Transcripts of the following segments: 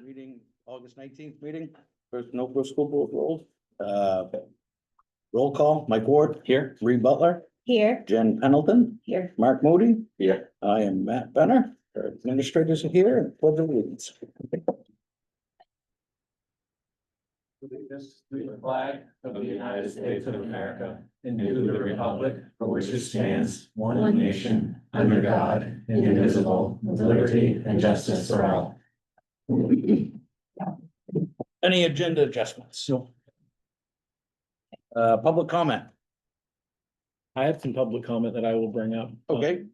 Meeting, August 19th meeting, first Millville School Board roll. Roll call, Mike Ward here, Reed Butler, Here. Jen Pendleton, Here. Mark Moody. Here. I am Matt Benner, our administrators are here, and pledge allegiance. Allegiance to the flag of the United States of America and to the republic for which it stands, one nation, under God, indivisible, with liberty and justice for all. Any agenda adjustments? So. Public comment, I have some public comment that I will bring up. okay,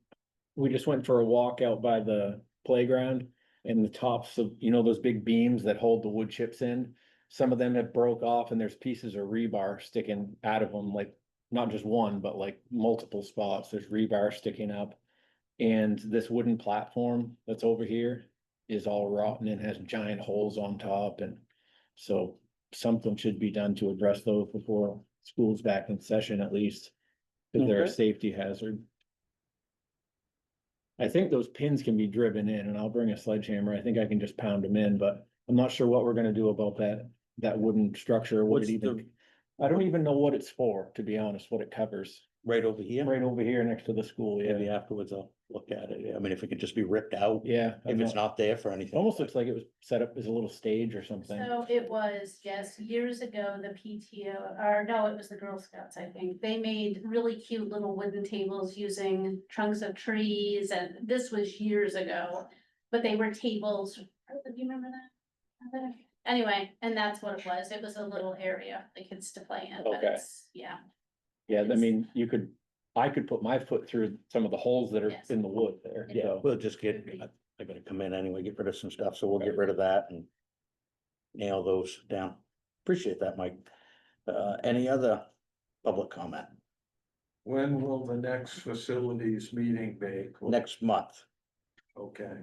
We just went for a walk out by the playground and the tops of, you know, those big beams that hold the wood chips in. Some of them have broke off and there's pieces of rebar sticking out of them, like not just one, but like multiple spots. There's rebar sticking up. And this wooden platform that's over here is all rotten and has giant holes on top, and so something should be done to address those before school's back in session at least. Cause they're a Okay. safety hazard. I think those pins can be driven in, and I'll bring a sledgehammer. I think I can just pound them in, but I'm not sure what we're gonna do about that wooden structure, what What's it even. I don't even know what it's for, to be honest, what it covers. right over here. Right over here next to the school, Maybe yeah. afterwards I'll look at it. I mean, if it could just be ripped out, Yeah. if I'm it's not there for It anything. almost looks like it was set up as a little stage or something. So it was, yes, years ago, the PTO, or no, it was the Girl Scouts, I think. They made really cute little wooden tables using trunks of trees, and this was years ago. But they were tables, do you remember that? Anyway, and that's what it was. It was a little area for the kids to play in, but Okay. it's, yeah. Yeah, I mean, I could put my foot through some of the holes that are Yes. in the wood there, Yeah. so. We'll just get, I gotta come in anyway, get rid of some stuff, so we'll get rid of that and nail those down. Appreciate that, Mike. Any other public comment? When will the next facilities meeting be? Next month. Okay,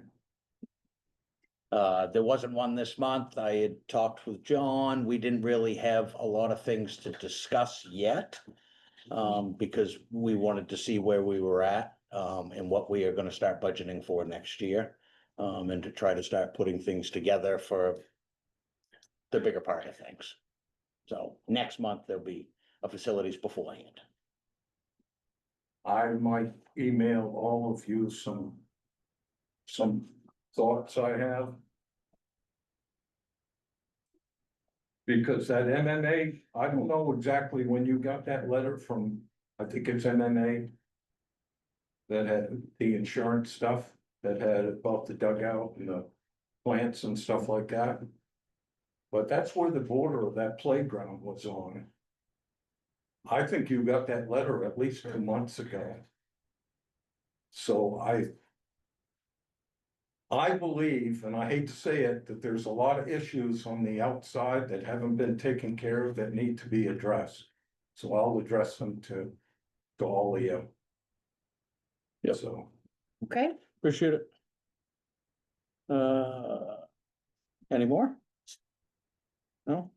There wasn't one this month. I had talked with John. We didn't really have a lot of things to discuss yet. Because we wanted to see where we were at, and what we are gonna start budgeting for next year. And to try to start putting things together for the bigger part of things. So next month there'll be a facilities beforehand. I might email all of you some thoughts I have. Because that MMA, I don't know exactly when you got that letter from, I think it's MMA. That had the insurance stuff, that had about the dugout and the plants and stuff like that. But that's where the border of that playground was on. I think you got that letter at least 2 months ago. So I believe, and I hate to say it, that there's a lot of issues on the outside that haven't been taken care of that need to be addressed. So I'll address them to all of you. Yep. So, Okay. Appreciate it. Any more? No?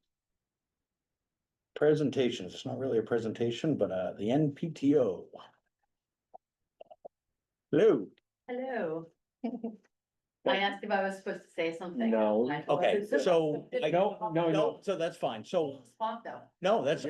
Presentations, it's not really a presentation, but the NPTO. Hello. Hello. I asked if I was supposed to say something. No. I Okay, wasn't so I No, no, no, so that's fine. So Spot though. no, that's,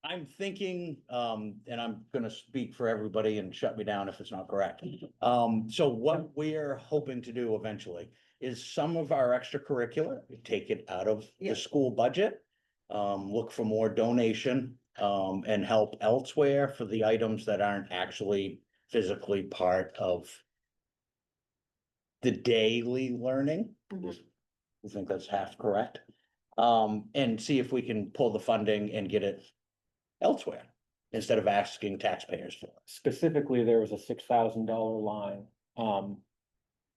I'm thinking, and I'm gonna speak for everybody and shut me down if it's not correct. So what we're hoping to do eventually is some of our extracurricular, take it out of Yeah. the school budget. Look for more donation, and help elsewhere for the items that aren't actually physically part of the daily learning. Mhm. I think that's half correct. And see if we can pull the funding and get it elsewhere instead of asking taxpayers for it. Specifically, there was a $6,000 line.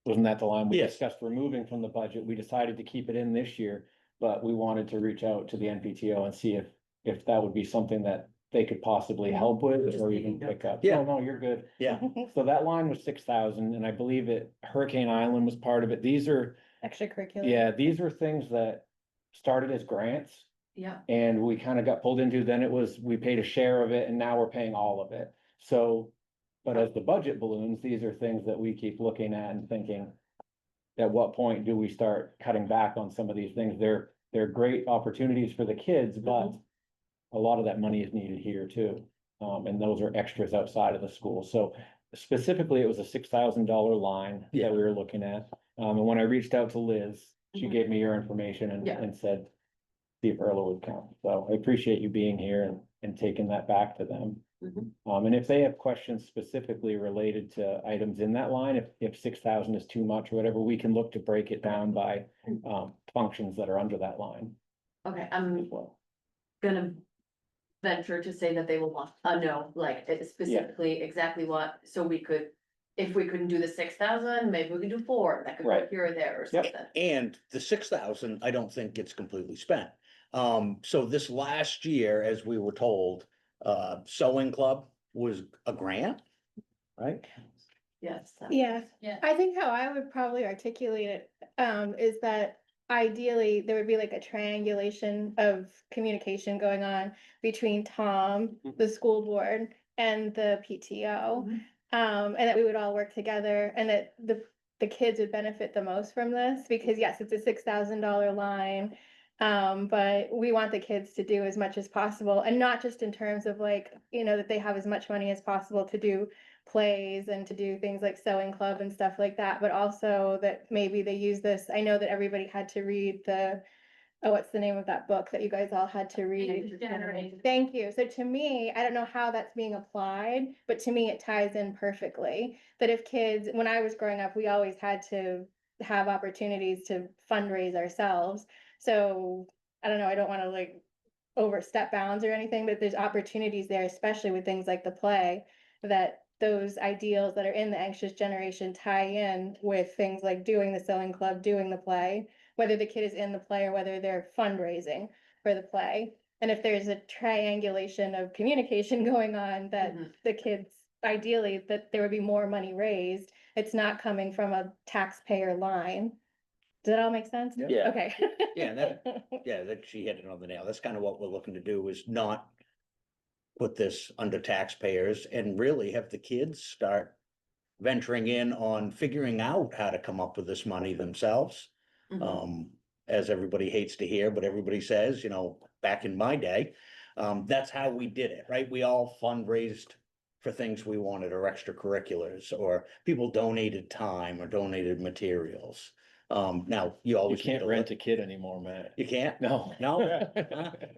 Wasn't that the line we Yes. discussed removing from the budget? We decided to keep it in this year, but we wanted to reach out to the NPTO and see if that would be something that they could possibly help with or even pick up. Yeah. No, you're good. Yeah, So that line was 6,000, and I believe Hurricane Island was part of it. These are, Extracurricular. yeah, these are things that started as grants. Yeah, And we kind of got pulled into, then it was, we paid a share of it and now we're paying all of it. So, but as the budget balloons, these are things that we keep looking at and thinking, at what point do we start cutting back on some of these things? They're great opportunities for the kids, but a lot of that money is needed here too. And those are extras outside of the school. So specifically, it was a $6,000 line that we were looking at. And when I reached out to Liz, she Mhm. gave me your information and, Yeah. and said, see if Erla would come. So I appreciate you being here and taking that back to them. Mhm. And if they have questions specifically related to items in that line, if 6,000 is too much or whatever, we can look to break it down by, functions that are under that line Okay, as I'm well. gonna venture to say that they will want, know, like specifically exactly what, so we could. If we couldn't do the 6,000, maybe we could do 4, that could go Right. here or there or Yep. something. And the 6,000, I don't think gets completely spent. So this last year, as we were told, sewing club was a grant, right? Yes. Yeah, Yeah. I think how I would probably articulate it, is that ideally there would be like a triangulation of communication going on between Tom, the school board, and the PTO. Mhm. And that we would all work together and that the kids would benefit the most from this, because yes, it's a $6,000 line. But we want the kids to do as much as possible, and not just in terms of like, that they have as much money as possible to do plays and to do things like sewing club and stuff like that, but also that maybe they use this. I know that everybody had to read what's the name of that book that you guys all had to read? Generation. Thank you. So to me, I don't know how that's being applied, but to me, it ties in perfectly. That if kids, when I was growing up, we always had to have opportunities to fundraise ourselves. So I don't know, I don't want to like overstep bounds or anything, but there's opportunities there, especially with things like the play, that those ideals that are in the anxious generation tie in with things like doing the sewing club, doing the play, whether the kid is in the play or whether they're fundraising for the play. And if there's a triangulation of communication going on, that Mhm. the kids, ideally, that there would be more money raised, it's not coming from a taxpayer line. Does that all make sense? Yeah. Okay. Yeah, Yeah, that she hit it on the nail. That's kind of what we're looking to do, is not put this under taxpayers and really have the kids start venturing in on figuring out how to come up with this money themselves. Mhm. As everybody hates to hear, but everybody says, back in my day, that's how we did it, right? We all fundraised for things we wanted, or extracurriculars, or people donated time or donated materials. Now you You always. can't rent a kid anymore, Matt. You can't? No. No?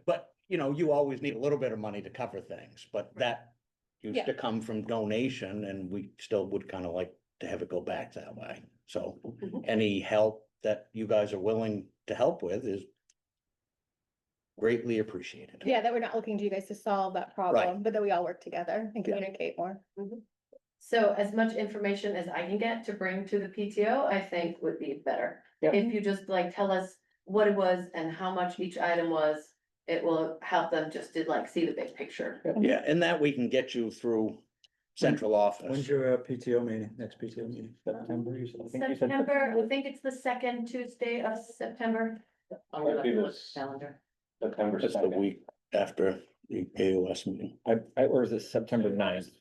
But, you always need a little bit of money to cover things, but that used Yeah. to come from donation, and we still would kind of like to have it go back that way. So Mhm. any help that you guys are willing to help with is greatly appreciated. Yeah, that we're not looking to you guys to solve that problem, but that we all work together and Yeah. communicate more. So as much information as I can get to bring to the PTO, I think would be better. Yeah. If you just like tell us what it was and how much each item was, it will help them just to like see the big picture. Yeah, and that we can get you through central office. When's your PTO meeting, next PTO meeting? September, I think you said. September, I think it's the second Tuesday of September. I'm gonna Might be look at this- the calendar. September That's the week after the AOS meeting. Or is it September 9th? I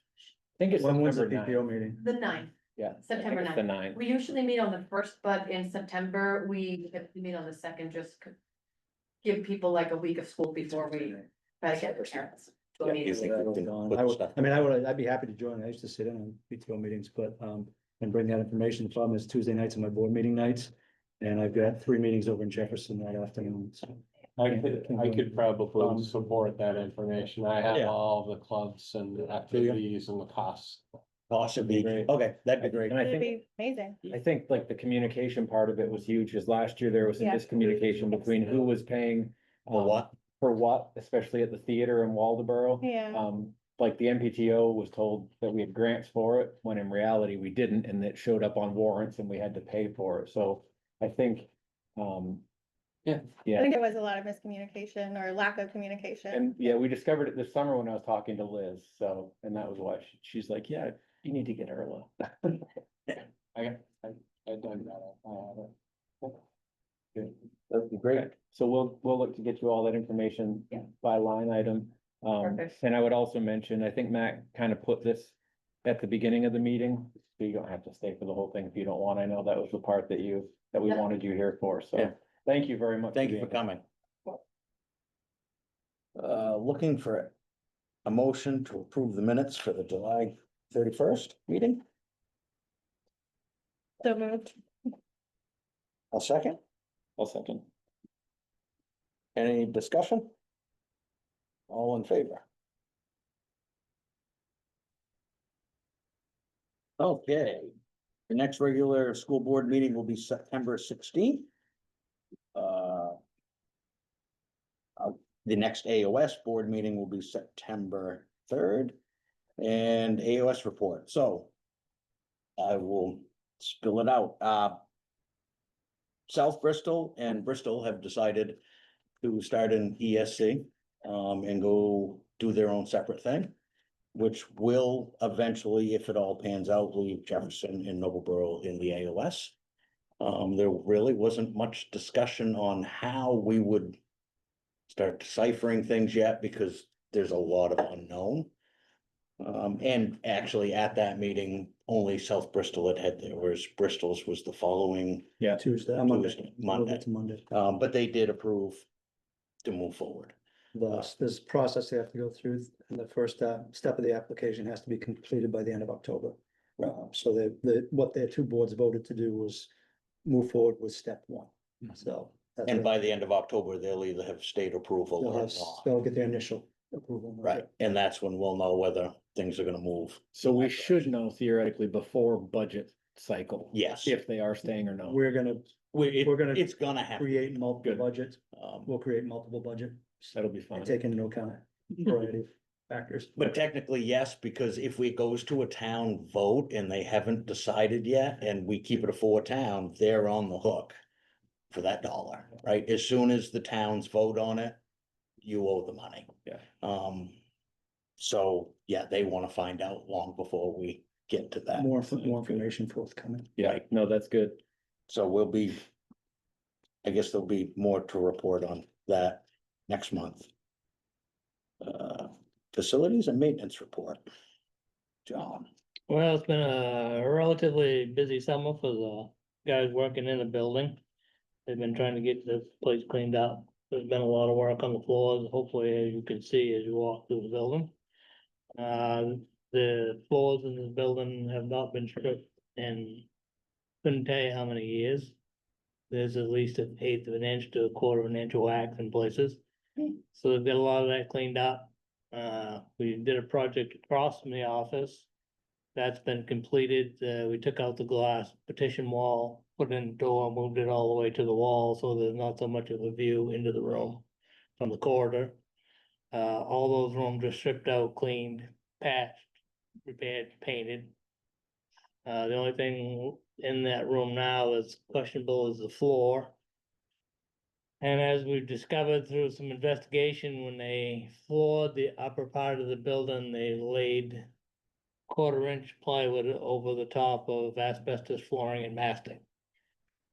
think it's When was the September 9th. PTO meeting? The 9th, Yeah. I think September it's the 9th. we usually meet on the first, but in September, we meet on the second, just give people like a week of school before we try to get their parents to a Yeah, meeting. you think- That'll can go on. put I would, stuff- I mean, I'd be happy to join. I used to sit in on PTO meetings, but, and bring that information. The problem is Tuesday nights are my board meeting nights. And I've got 3 meetings over in Jefferson that afternoon, so. I could probably Um, support that information. I have Yeah. all the clubs and the activities and the costs. Possibly, Great. okay, that'd be great. And I It'd think, be amazing. I think like the communication part of it was huge, because last year there was some Yeah. miscommunication between who was paying. For what? For what, especially at the theater in Waldeboro. Yeah. Like the MPTO was told that we had grants for it, when in reality we didn't, and it showed up on warrants and we had to pay for it, so I think, I yeah. think there was a lot of miscommunication or lack of communication. And yeah, we discovered it this summer when I was talking to Liz, so, and that was why she's like, yeah, you need to get Erla. I done that. I have it. That'd be great. So we'll look to get you all that information Yeah. by line item. Perfect. And I would also mention, I think Matt kind of put this at the beginning of the meeting, So you don't have to stay for the whole thing if you don't want. I know that was the part that we Yeah. wanted you here for, so Yeah. thank you very much. Thank you for being here. coming. Looking for a motion to approve the minutes for the July 31st meeting. So moved. A second. I'll second. Any discussion? All in favor? Okay, the next regular school board meeting will be September 16th. The next AOS board meeting will be September 3rd. And AOS report, so I will spill it out. South Bristol and Bristol have decided to start an ESC and go do their own separate thing, which will eventually, if it all pans out, leave Jefferson and Noblesboro in the AOS. There really wasn't much discussion on how we would start deciphering things yet, because there's a lot of unknown. And actually at that meeting, only South Bristol had there, whereas Bristol's was the following Tuesday, Tuesday, Monday. It's Monday. But they did approve to move forward. This process they have to go through, and the first step of the application has to be completed by the end of October. So what their two boards voted to do was move forward with step one, so. that's And what- by the end of October, they'll either have state approval They'll or have, not. they'll get their initial approval. Right, and that's when we'll know whether things are gonna move. So we should know theoretically before budget cycle. Yes. If they are staying or not. We're gonna We're gonna it's gonna happen. create multiple Good. budgets, Um, we'll create multiple budgets. That'll be fun. And take into account a variety of factors. But technically, yes, because if it goes to a town vote and they haven't decided yet, and we keep it a four town, they're on the hook for that dollar, right? As soon as the towns vote on it, you owe the money. Yeah. So, yeah, they wanna find out long before we get to that. More information forthcoming. Yeah, no, that's good. So we'll be, I guess there'll be more to report on that next month. Facilities and maintenance report. John, Well, it's been a relatively busy summer for the guys working in the building. They've been trying to get the place cleaned up. There's been a lot of work on the floors, hopefully, as you can see as you walk through the building. The floors in the building have not been stripped in couldn't tell you how many years. There's at least an eighth of an inch to a quarter of an inch of wax in places. So they've got a lot of that cleaned up. We did a project across from the office. That's been completed. We took out the glass partition wall, put in a door, moved it all the way to the wall, so there's not so much of a view into the room from the corridor. All those rooms are stripped out, cleaned, patched, repaired, painted. The only thing in that room now that's questionable is the floor. And as we've discovered through some investigation, when they floored the upper part of the building, they laid 1/4 inch plywood over the top of asbestos flooring and mastic.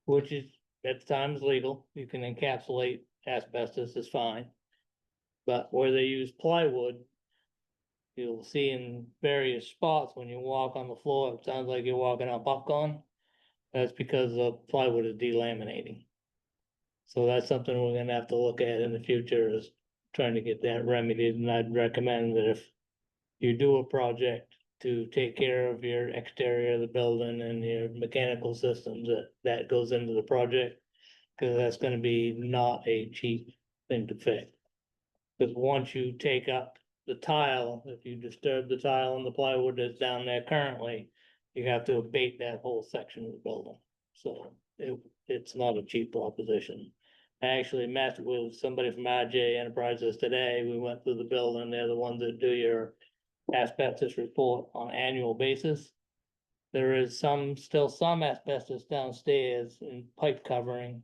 Which is, at times legal, you can encapsulate asbestos, is fine. But where they use plywood, you'll see in various spots when you walk on the floor, it sounds like you're walking on popcorn. That's because the plywood is delaminating. So that's something we're gonna have to look at in the future, is trying to get that remedied, and I'd recommend that if you do a project to take care of your exterior of the building and your mechanical systems, that goes into the project. Cause that's gonna be not a cheap thing to fix. Cause once you take up the tile, if you disturb the tile and the plywood that's down there currently, you have to abate that whole section of the building. So it's not a cheap proposition. I actually met with somebody from RJ Enterprises today. We went through the building. They're the ones that do your asbestos report on an annual basis. There is still some asbestos downstairs in pipe covering.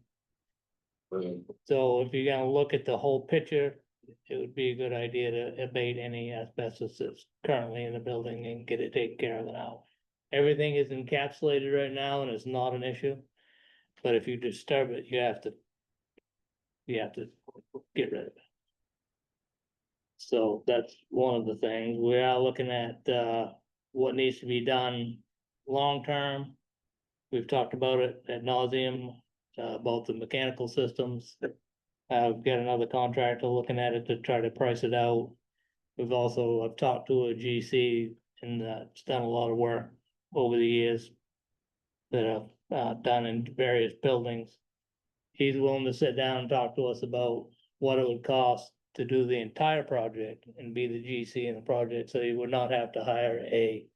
So if you're gonna look at the whole picture, it would be a good idea to abate any asbestos that's currently in the building and get it taken care of now. Everything is encapsulated right now and it's not an issue. But if you disturb it, you have to get rid of it. So that's one of the things. We are looking at what needs to be done long-term, we've talked about it ad nauseum, about the mechanical systems. I've got another contractor looking at it to try to price it out. I've talked to a GC and it's done a lot of work over the years that have done in various buildings. He's willing to sit down and talk to us about what it would cost to do the entire project and be the GC in the project, so you would not have to hire a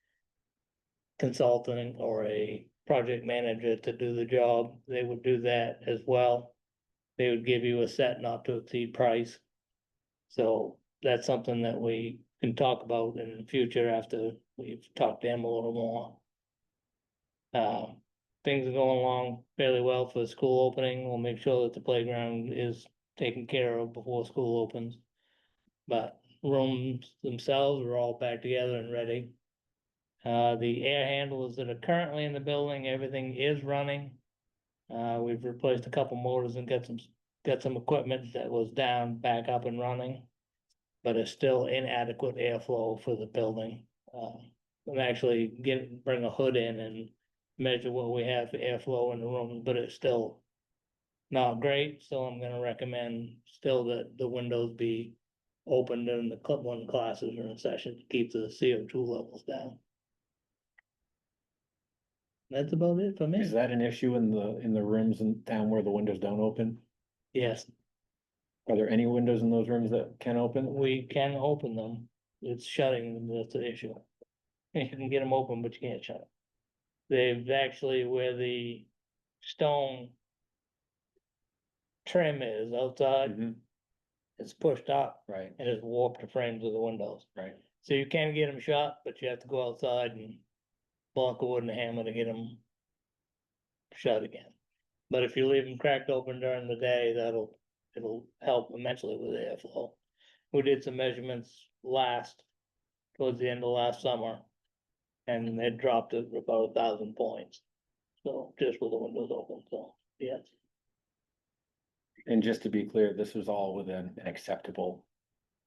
consultant or a project manager to do the job. They would do that as well. They would give you a set not to exceed price. So that's something that we can talk about in the future after we've talked to him a little more. Things are going along fairly well for the school opening. We'll make sure that the playground is taken care of before school opens. But rooms themselves are all back together and ready. The air handlers that are currently in the building, everything is running. We've replaced a couple motors and got some equipment that was down back up and running. But it's still inadequate airflow for the building. I'm actually bring a hood in and measure what we have for airflow in the room, but it's still not great, so I'm gonna recommend still that the windows be opened in the when classes are in session to keep the CO2 levels down. That's about it for me. Is that an issue in the rooms in town where the windows don't open? Yes, Are there any windows in those rooms that can open? we can open them. It's shutting them that's the issue. You can get them open, but you can't shut them. They've actually, where the stone trim is outside, Mhm. it's pushed up Right, and it's warped the frames of the windows. right. So you can get them shut, but you have to go outside and block a wood and a hammer to get them shut again. But if you leave them cracked open during the day, it'll help immensely with airflow. We did some measurements towards the end of last summer. And it dropped it about 1,000 points. So just with the windows open, so, yes, And just to be clear, this was all within an acceptable.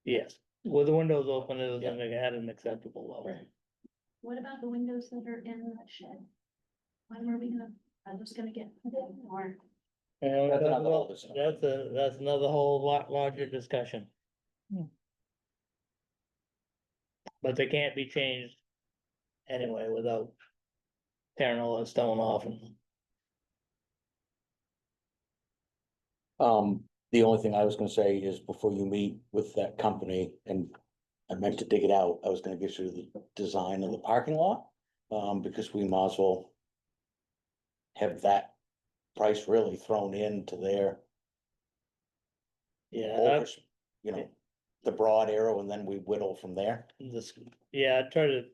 yes, with the windows open, it was at an acceptable level. Right. What about the windows that are in the shed? When are we gonna, are those gonna get put in or? And That's another whole discussion. that's another whole lot larger discussion. But they can't be changed anyway without tearing all that stone off and. The only thing I was gonna say is before you meet with that company, and I meant to dig it out, I was gonna get you the design of the parking lot. Because we might as well have that price really thrown into their, Yeah, you know, the broad arrow, and then we whittle from there. this, yeah, I'm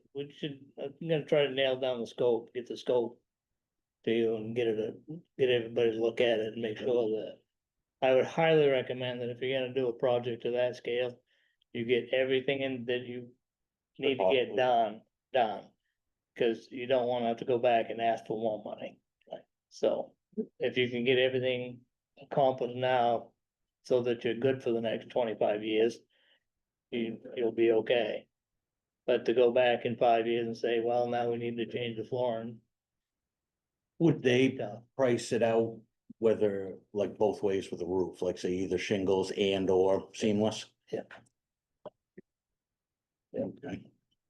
gonna try to nail down the scope, get the scope. To you and get everybody to look at it and make sure that. I would highly recommend that if you're gonna do a project of that scale, you get everything in that you need to get done. Cause you don't wanna have to go back and ask for more money. So if you can get everything accomplished now, so that you're good for the next 25 years. You'll be okay. But to go back in 5 years and say, well, now we need to change the flooring. Would they price it out whether, like both ways with the roof, like say either shingles and or seamless? Yeah. Okay.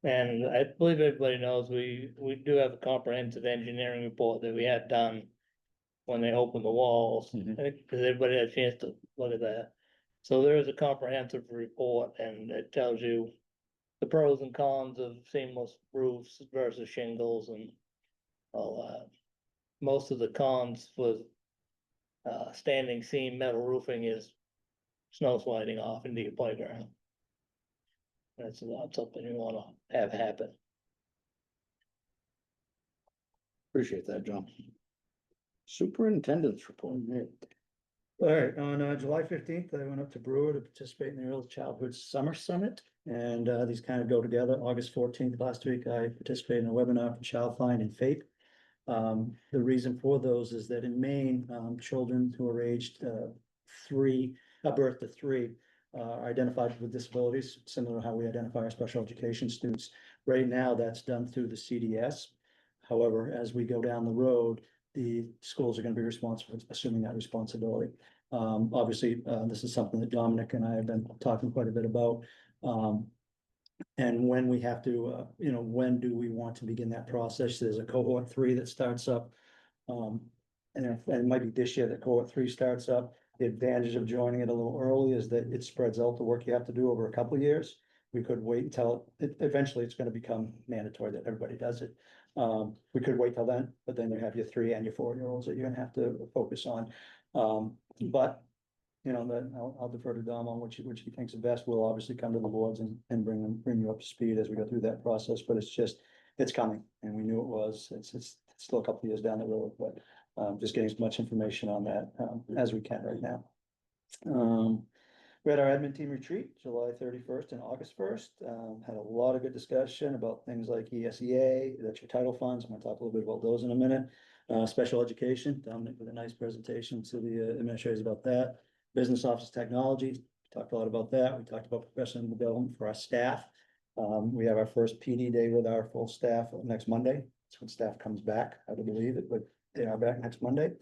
And I believe everybody knows we do have a comprehensive engineering report that we had done. When they opened the walls, Mhm. I think, cause everybody had a chance to look at that. So there is a comprehensive report and it tells you. The pros and cons of seamless roofs versus shingles and all that. Most of the cons with. Standing seam metal roofing is snow sliding off into your playground. That's not something you wanna have happen. Appreciate that, John. Superintendent's report. All right, on July 15th, I went up to Brewer to participate in the Early Childhood Summer Summit. And these kind of go together. August 14th, last week, I participated in a webinar for Childfind and FAPE. The reason for those is that in Maine, children who are aged birth to three, are identified with disabilities, similar to how we identify our special education students. Right now, that's done through the CDS. However, as we go down the road, the schools are gonna be responsible, assuming that responsibility. Obviously, this is something that Dominic and I have been talking quite a bit about. And when we have to, when do we want to begin that process? There's a cohort 3 that starts up. And it might be this year that cohort 3 starts up. The advantage of joining it a little early is that it spreads out the work you have to do over a couple of years. We could wait until, eventually it's gonna become mandatory that everybody does it. We could wait till then, but then you have your 3 and your 4-year-olds that you're gonna have to focus on. But, then I'll defer to Dom on which he thinks is best. We'll obviously come to the boards and bring you up to speed as we go through that process, but it's coming, and we knew it was. It's still a couple of years down the road, but just getting as much information on that as we can right now. We had our admin team retreat, July 31st and August 1st. Had a lot of good discussion about things like ESEA, that's your title funds. I'm gonna talk a little bit about those in a minute. Special education, Dominic with a nice presentation to the administrators about that. Business office technology, talked a lot about that. We talked about professional development for our staff. We have our first PD day with our full staff next Monday. That's when staff comes back, I do believe it, but they are back next Monday.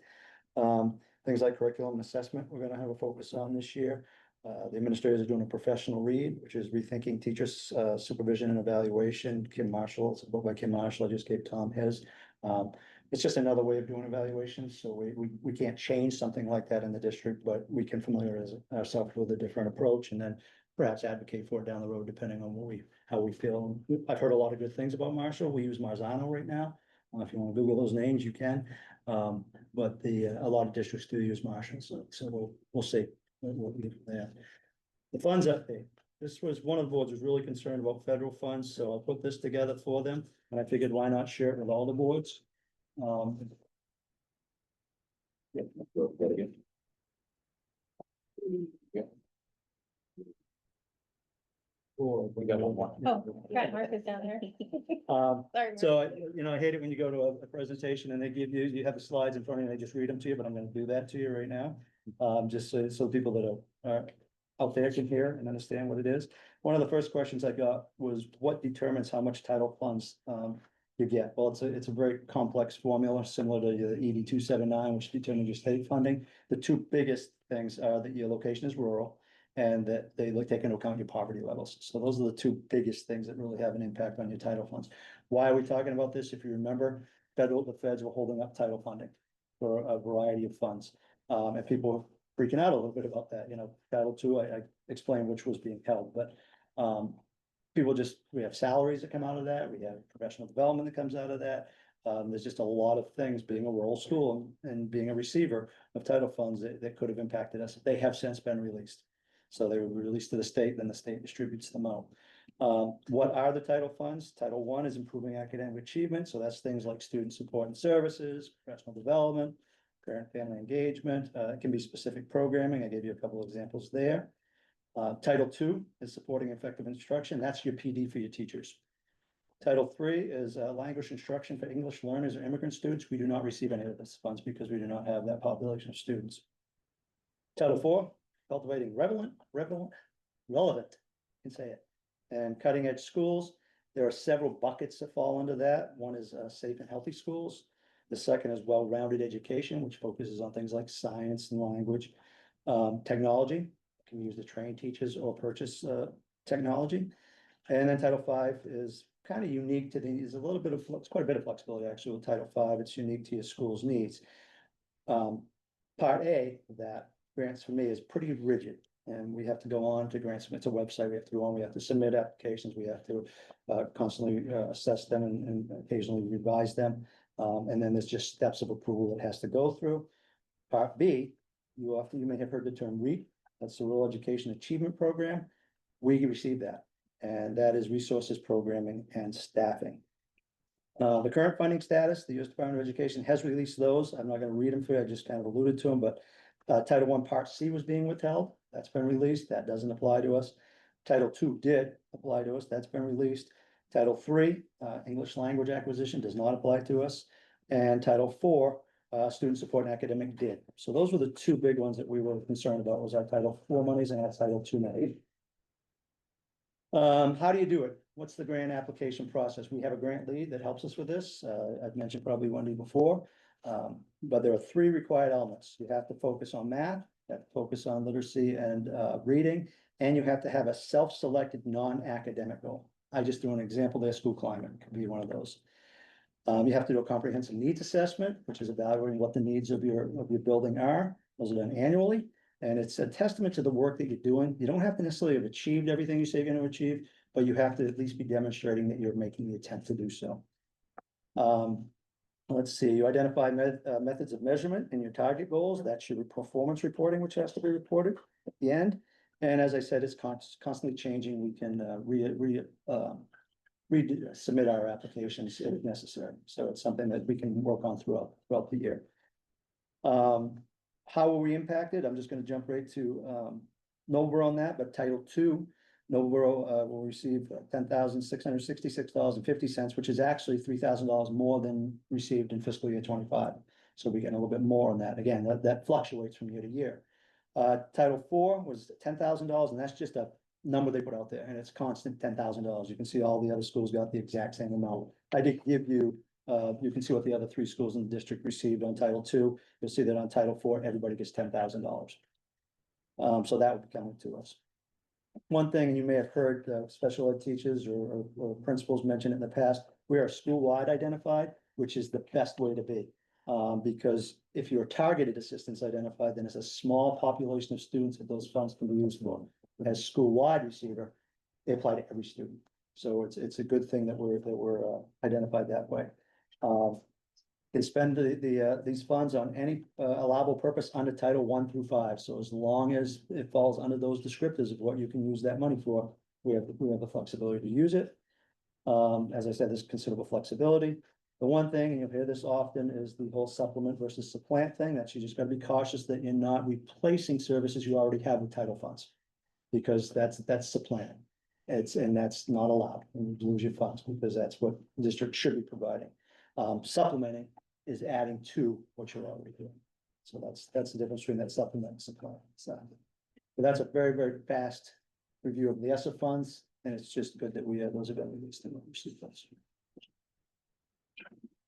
Things like curriculum and assessment, we're gonna have a focus on this year. The administrators are doing a professional read, which is rethinking teachers' supervision and evaluation. Kim Marshall, it's a book by Kim Marshall. I just gave Tom his. It's just another way of doing evaluations, so we can't change something like that in the district, but we can familiarize ourselves with a different approach and then perhaps advocate for it down the road, depending on how we feel. I've heard a lot of good things about Marshall. We use Marzano right now. If you want to Google those names, you can. But a lot of districts do use Marshall, so we'll see. We'll get from there. The funds update. This was one of the boards was really concerned about federal funds, so I'll put this together for them. And I figured why not share it with all the boards? Yeah, go again. Yeah. Oh, we got one more. Oh, got Marcus down there. Sorry. So, I hate it when you go to a presentation and they give you have the slides in front of you and they just read them to you, but I'm gonna do that to you right now. Just so people that are out there can hear and understand what it is. One of the first questions I got was what determines how much title funds you get? Well, it's a very complex formula, similar to the ED 279, which determines your state funding. The two biggest things are that your location is rural and that they take into account your poverty levels. So those are the two biggest things that really have an impact on your title funds. Why are we talking about this? If you remember, the feds were holding up title funding for a variety of funds. And people were freaking out a little bit about that, Title II, I explained which was being held, but we have salaries that come out of that, we have professional development that comes out of that. There's just a lot of things being a rural school and being a receiver of title funds that could have impacted us. They have since been released. So they were released to the state, then the state distributes them out. What are the title funds? Title I is improving academic achievement. So that's things like student support and services, professional development, parent family engagement. It can be specific programming. I gave you a couple of examples there. Title II is supporting effective instruction. That's your PD for your teachers. Title III is language instruction for English learners or immigrant students. We do not receive any of those funds because we do not have that population of students. Title IV, cultivating relevant, can say it, and cutting edge schools. There are several buckets that fall under that. One is safe and healthy schools. The second is well-rounded education, which focuses on things like science and language. Technology, can use to train teachers or purchase technology. And then Title V is kind of unique to it's quite a bit of flexibility actually with Title V. It's unique to your school's needs. Part A of that, grants for me, is pretty rigid. And we have to go on to grants. It's a website. We have to go on. We have to submit applications. We have to constantly assess them and occasionally revise them. And then there's just steps of approval that has to go through. Part B, you may have heard the term REAP. That's the Rural Education Achievement Program. We receive that, and that is resources, programming, and staffing. The current funding status, the U.S. Department of Education has released those. I'm not going to read them for you. I just kind of alluded to them, but Title I Part C was being withheld. That's been released. That doesn't apply to us. Title II did apply to us. That's been released. Title III, English language acquisition, does not apply to us. And Title IV, student support and academic did. So those were the two big ones that we were concerned about, was our Title IV monies and our Title II monies. How do you do it? What's the grant application process? We have a grant lead that helps us with this. I've mentioned probably Wendy before. But there are three required elements. You have to focus on math, you have to focus on literacy and reading, and you have to have a self-selected non-academic goal. I just threw an example there, school climate could be one of those. You have to do a comprehensive needs assessment, which is evaluating what the needs of your building are. Those are done annually. And it's a testament to the work that you're doing. You don't have to necessarily have achieved everything you say you're gonna achieve, but you have to at least be demonstrating that you're making the attempt to do so. Let's see, you identify methods of measurement and your target goals. That's your performance reporting, which has to be reported at the end. And as I said, it's constantly changing. We can submit our applications if necessary. So it's something that we can work on throughout the year. How are we impacted? I'm just gonna jump right to Noblesboro on that, but Title II, Noblesboro will receive $10,666.50, which is actually $3,000 more than received in fiscal year 25. So we get a little bit more on that. Again, that fluctuates from year to year. Title IV was $10,000, and that's just a number they put out there, and it's constant $10,000. You can see all the other schools got the exact same amount. I did give you, you can see what the other three schools in the district received on Title II. You'll see that on Title IV, everybody gets $10,000. So that would be coming to us. One thing, and you may have heard special ed teachers or principals mention it in the past, we are school-wide identified, which is the best way to be. Because if you're targeted assistance identified, then it's a small population of students that those funds can be used for. As school-wide receiver, they apply to every student. So it's a good thing that we're identified that way. They spend these funds on any allowable purpose under Title I through V. So as long as it falls under those descriptors of what you can use that money for, we have the flexibility to use it. As I said, there's considerable flexibility. The one thing, and you'll hear this often, is the whole supplement versus supplant thing, that you just gotta be cautious that you're not replacing services you already have with title funds. Because that's supplanting. And that's not allowed, and you lose your funds, because that's what the district should be providing. Supplementing is adding to what you're already doing. So that's the difference between that supplement and supply. So, but that's a very, very fast review of the ESSER funds, and it's just good that we have those available to receive funds.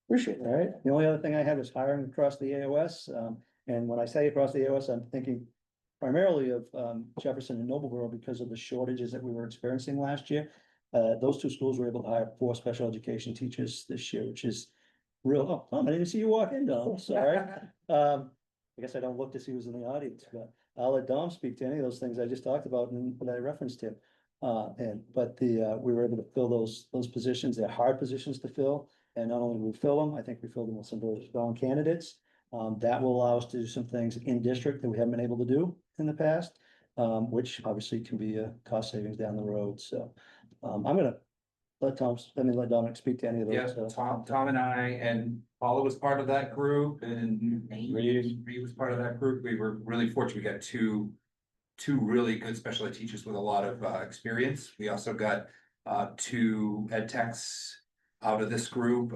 Appreciate it, all right? The only other thing I have is hiring across the AOS. And when I say across the AOS, I'm thinking primarily of Jefferson and Noblesboro because of the shortages that we were experiencing last year. Those two schools were able to hire 4 special education teachers this year, which is real. Oh, Tom, I didn't see you walk in, Dom. Sorry. I guess I don't look to see who's in the audience, but I'll let Dom speak to any of those things I just talked about and that I referenced him. We were able to fill those positions. They're hard positions to fill. And not only will we fill them, I think we filled them with some very strong candidates. That will allow us to do some things in district that we haven't been able to do in the past, which obviously can be a cost savings down the road. So I'm gonna let Dominic speak to any of Yeah, those. Tom and I, and Paula was part of that group, and Reed was part of that group. We were really fortunate. We got two really good special ed teachers with a lot of experience. We also got 2 ed techs out of this group.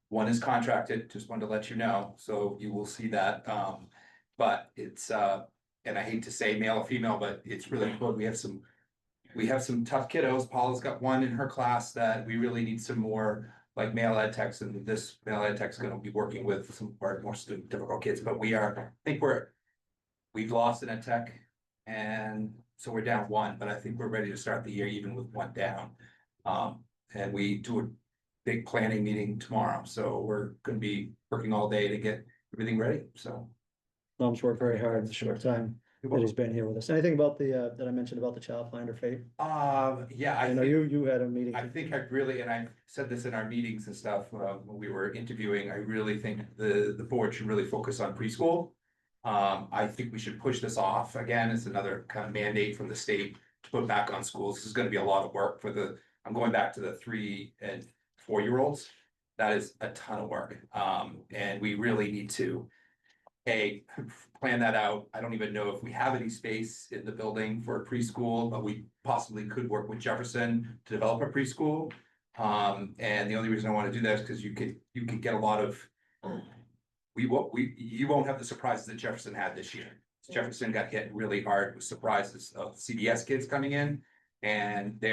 One is contracted, just wanted to let you know, so you will see that. But it's and I hate to say male or female, but it's really important. We have some tough kiddos. Paula's got one in her class that we really need some more like male ed techs, and this male ed tech's gonna be working with some more difficult kids, but we've lost an ed tech, and so we're down 1, but I think we're ready to start the year even with 1 down. And we do a big planning meeting tomorrow, so we're gonna be working all day to get everything ready, so. Dom's worked very hard in the short time that he's been here with us. Anything about the, that I mentioned about the child finder fate? Yeah, I know you had a meeting. I think I really, and I said this in our meetings and stuff, when we were interviewing, I really think the board should really focus on preschool. I think we should push this off. Again, it's another kind of mandate from the state to put back on schools. This is gonna be a lot of work I'm going back to the 3 and 4-year-olds. That is a ton of work. And we really need to plan that out. I don't even know if we have any space in the building for a preschool, but we possibly could work with Jefferson to develop a preschool. And the only reason I want to do that is because you could get a lot of, you won't have the surprises that Jefferson had this year. Jefferson got hit really hard with surprises of CBS kids coming in. And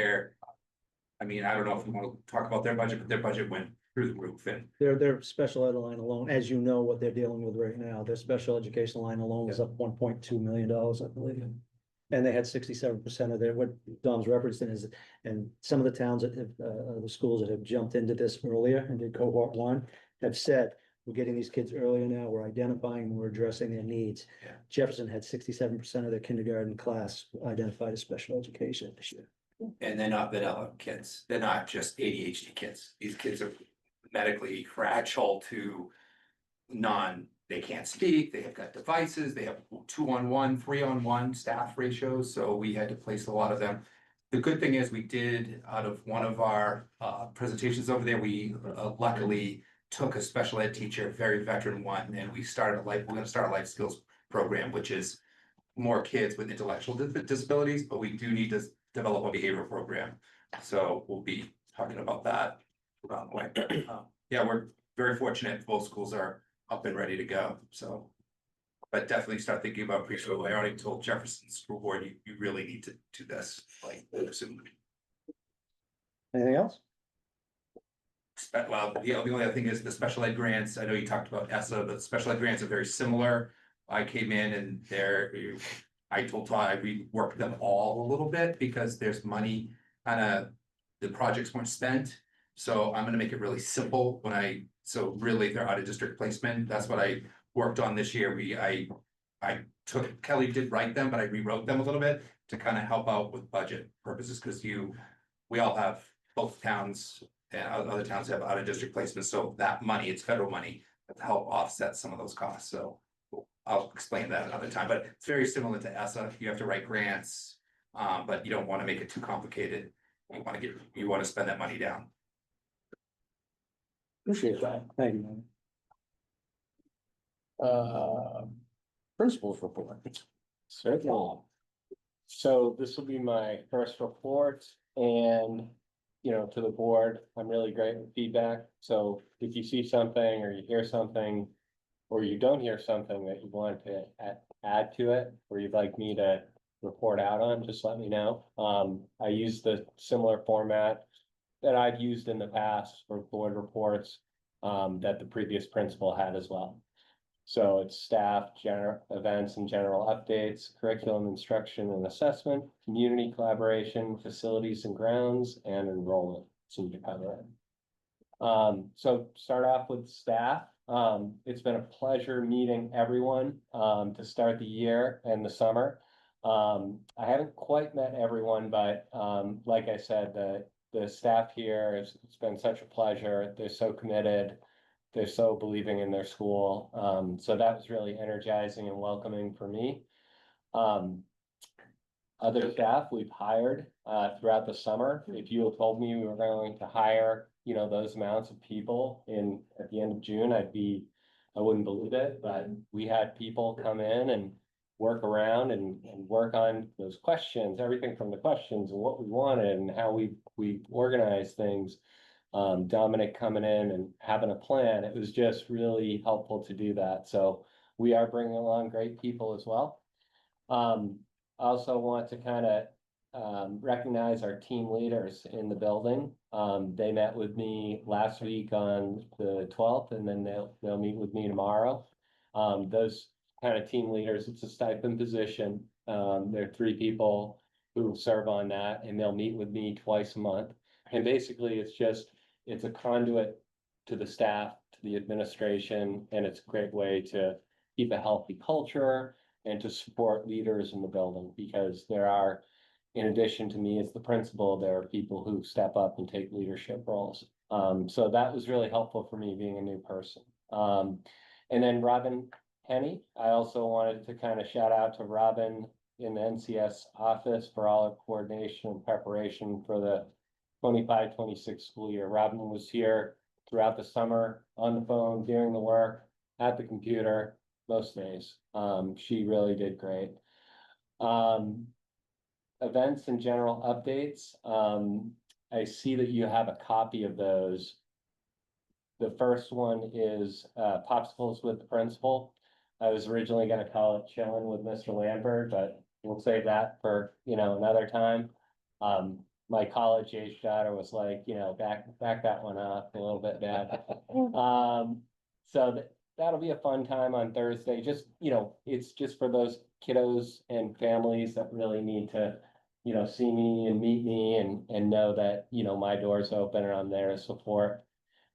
I mean, I don't know if we want to talk about their budget, but their budget went through the roof and Their special ed line alone, as you know, what they're dealing with right now, their special education line alone is up $1.2 million, I believe. And they had 67% of their, what Dom's referencing is, and some of the towns that have, the schools that have jumped into this earlier and did cohort one have said, we're getting these kids earlier now, we're identifying, we're addressing their needs. Yeah. Jefferson had 67% of their kindergarten class identified as special education this year. And they're not vanilla kids. They're not just ADHD kids. These kids are medically fragile to they can't speak, they have got devices, they have 2-on-1, 3-on-1 staff ratios, so we had to place a lot of them. The good thing is we did, out of one of our presentations over there, we luckily took a special ed teacher, very veteran one, and we're gonna start a life skills program, which is more kids with intellectual disabilities, but we do need to develop a behavioral program. So we'll be talking about that around the way. Yeah, we're very fortunate. Both schools are up and ready to go, so. But definitely start thinking about preschool. I already told Jefferson School Board, you really need to do this, like, soon. Anything else? Well, the only other thing is the special ed grants. I know you talked about ESSA, but special ed grants are very similar. I came in and I told Todd I reworked them all a little bit because there's money, the projects weren't spent. So I'm gonna make it really simple so really they're out of district placement. That's what I worked on this year. Kelly did write them, but I rewrote them a little bit to kind of help out with budget purposes, because we all have, both towns and other towns have out of district placements. So that money, it's federal money, to help offset some of those costs. So I'll explain that another time, but it's very similar to ESSA. You have to write grants, but you don't want to make it too complicated. You want to spend that money down. Appreciate that. Thank you. Principals report. Certainly. So this will be my first report and, to the board, I'm really great with feedback. So if you see something or you hear something, or you don't hear something that you want to add to it, or you'd like me to report out on, just let me know. I use the similar format that I've used in the past for board reports, that the previous principal had as well. So it's staff, events and general updates, curriculum, instruction and assessment, community collaboration, facilities and grounds, and enrollment. Seem to cover it. So start off with staff. It's been a pleasure meeting everyone, to start the year and the summer. I haven't quite met everyone, but, like I said, the staff here, it's been such a pleasure. They're so committed. They're so believing in their school. So that was really energizing and welcoming for me. Other staff we've hired throughout the summer. If you had told me we were going to hire, those amounts of people at the end of June, I wouldn't believe it, but we had people come in and work around and work on those questions, everything from the questions and what we wanted and how we organize things. Dominic coming in and having a plan, it was just really helpful to do that. So we are bringing along great people as well. I also want to kind of recognize our team leaders in the building. They met with me last week on the 12th, and then they'll meet with me tomorrow. Those kind of team leaders, it's a stipend position. There are 3 people who serve on that, and they'll meet with me twice a month. And basically, it's a conduit to the staff, to the administration, and it's a great way to keep a healthy culture and to support leaders in the building, because there are, in addition to me as the principal, there are people who step up and take leadership roles. So that was really helpful for me being a new person. And then Robin Henny, I also wanted to kind of shout out to Robin in the NCS office for all her coordination and preparation for the 25-26 school year. Robin was here throughout the summer, on the phone, doing the work, at the computer, most days. She really did great. Events and general updates. I see that you have a copy of those. The first one is Popsicles with the Principal. I was originally going to call it Chilling with Mr. Lambert, but we'll save that for, another time. My college age daughter was like, back that one up a little bit, Dad. So that'll be a fun time on Thursday, just, it's just for those kiddos and families that really need to, see me and meet me and know that, my door's open and I'm there to support.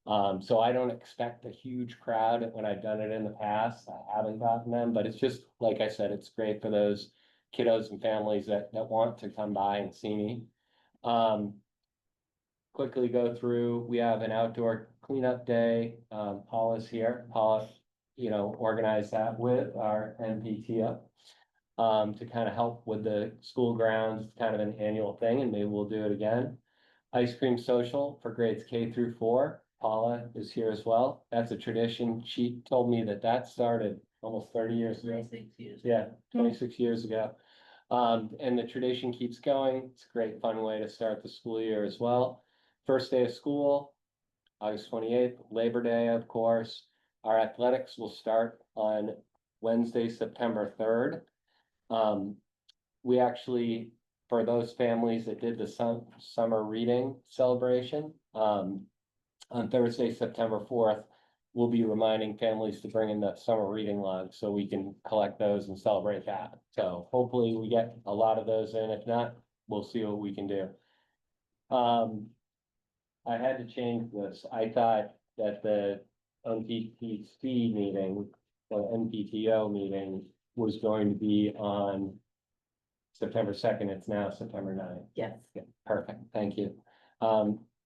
So I don't expect a huge crowd when I've done it in the past. I haven't gotten them, but it's just, like I said, it's great for those kiddos and families that want to come by and see me. Quickly go through, we have an outdoor cleanup day. Paula's here. Paula, organized that with our NPTO. To kind of help with the school grounds, it's kind of an annual thing, and maybe we'll do it again. Ice cream social for grades K through 4. Paula is here as well. That's a tradition. She told me that started almost 30 years ago. 26 years. Yeah, 26 years ago. And the tradition keeps going. It's a great fun way to start the school year as well. First day of school, August 28th, Labor Day, of course. Our athletics will start on Wednesday, September 3rd. We actually, for those families that did the summer reading celebration, on Thursday, September 4th, we'll be reminding families to bring in the summer reading log so we can collect those and celebrate that. So hopefully we get a lot of those in. If not, we'll see what we can do. I had to change this. I thought that the NPTC meeting or NPTO meeting was going to be on September 2nd. It's now September 9th. Yes. Yeah, perfect, thank you.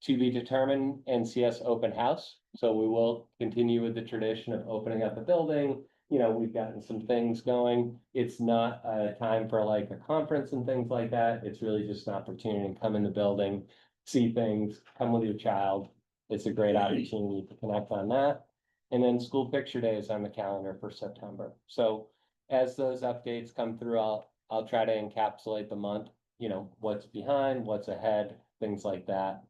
To be determined, NCS open house, so we will continue with the tradition of opening up the building. We've gotten some things going. It's not a time for like a conference and things like that. It's really just an opportunity to come in the building, see things, come with your child. It's a great opportunity to connect on that. And then school picture day is on the calendar for September. So as those updates come through, I'll try to encapsulate the month, what's behind, what's ahead, things like that.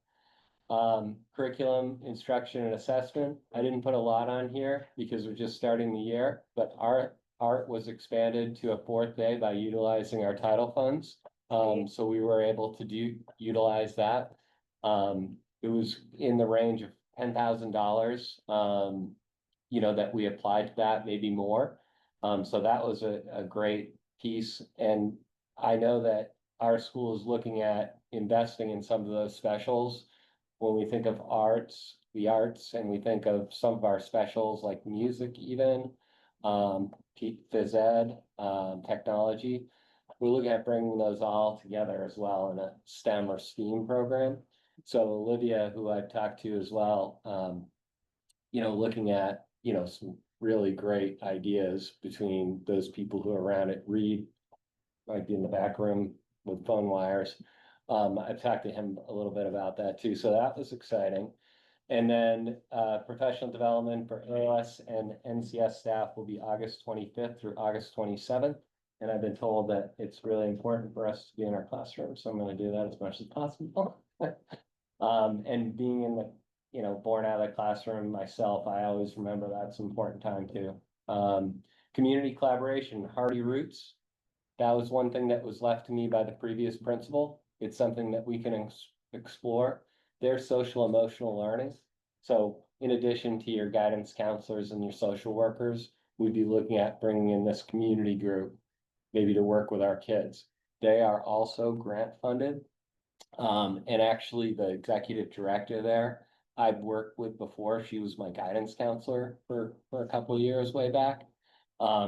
Curriculum, instruction and assessment. I didn't put a lot on here because we're just starting the year, but art was expanded to a 4th day by utilizing our title funds. So we were able to utilize that. It was in the range of $10,000, that we applied to that, maybe more. So that was a great piece. And I know that our school is looking at investing in some of those specials. When we think of the arts, and we think of some of our specials like music even, phys ed, technology, we're looking at bringing those all together as well in a STEM or STEAM program. So Olivia, who I've talked to as well, looking at, some really great ideas between those people who are around it. Reed might be in the back room with phone wires. I've talked to him a little bit about that too, so that was exciting. And then professional development for ALS and NCS staff will be August 25th through August 27th. And I've been told that it's really important for us to be in our classroom, so I'm going to do that as much as possible. And being in the, born out of the classroom myself, I always remember that's an important time too. Community collaboration, Hardy Roots. That was one thing that was left to me by the previous principal. It's something that we can explore. Their social emotional learning. So in addition to your guidance counselors and your social workers, we'd be looking at bringing in this community group, maybe to work with our kids. They are also grant funded. And actually the executive director there, I've worked with before. She was my guidance counselor for a couple of years way back.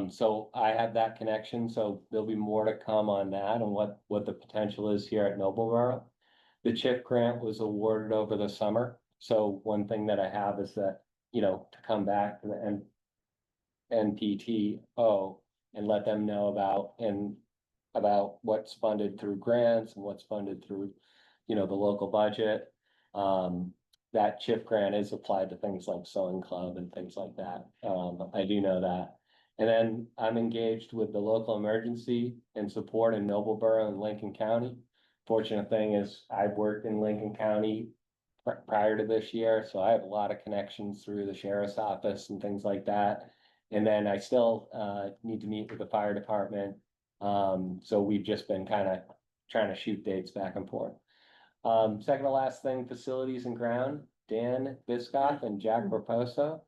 So I have that connection, so there'll be more to come on that and what the potential is here at Noblesboro. The CHIP grant was awarded over the summer, so one thing that I have is that, to come back to the NPTO and let them know about what's funded through grants and what's funded through, the local budget. That CHIP grant is applied to things like sewing club and things like that. I do know that. And then I'm engaged with the local emergency and support in Noblesboro and Lincoln County. Fortunate thing is I've worked in Lincoln County prior to this year, so I have a lot of connections through the sheriff's office and things like that. And then I still need to meet with the fire department. So we've just been kind of trying to shoot dates back and forth. Second to last thing, facilities and ground, Dan Biscoff and Jack Raposo.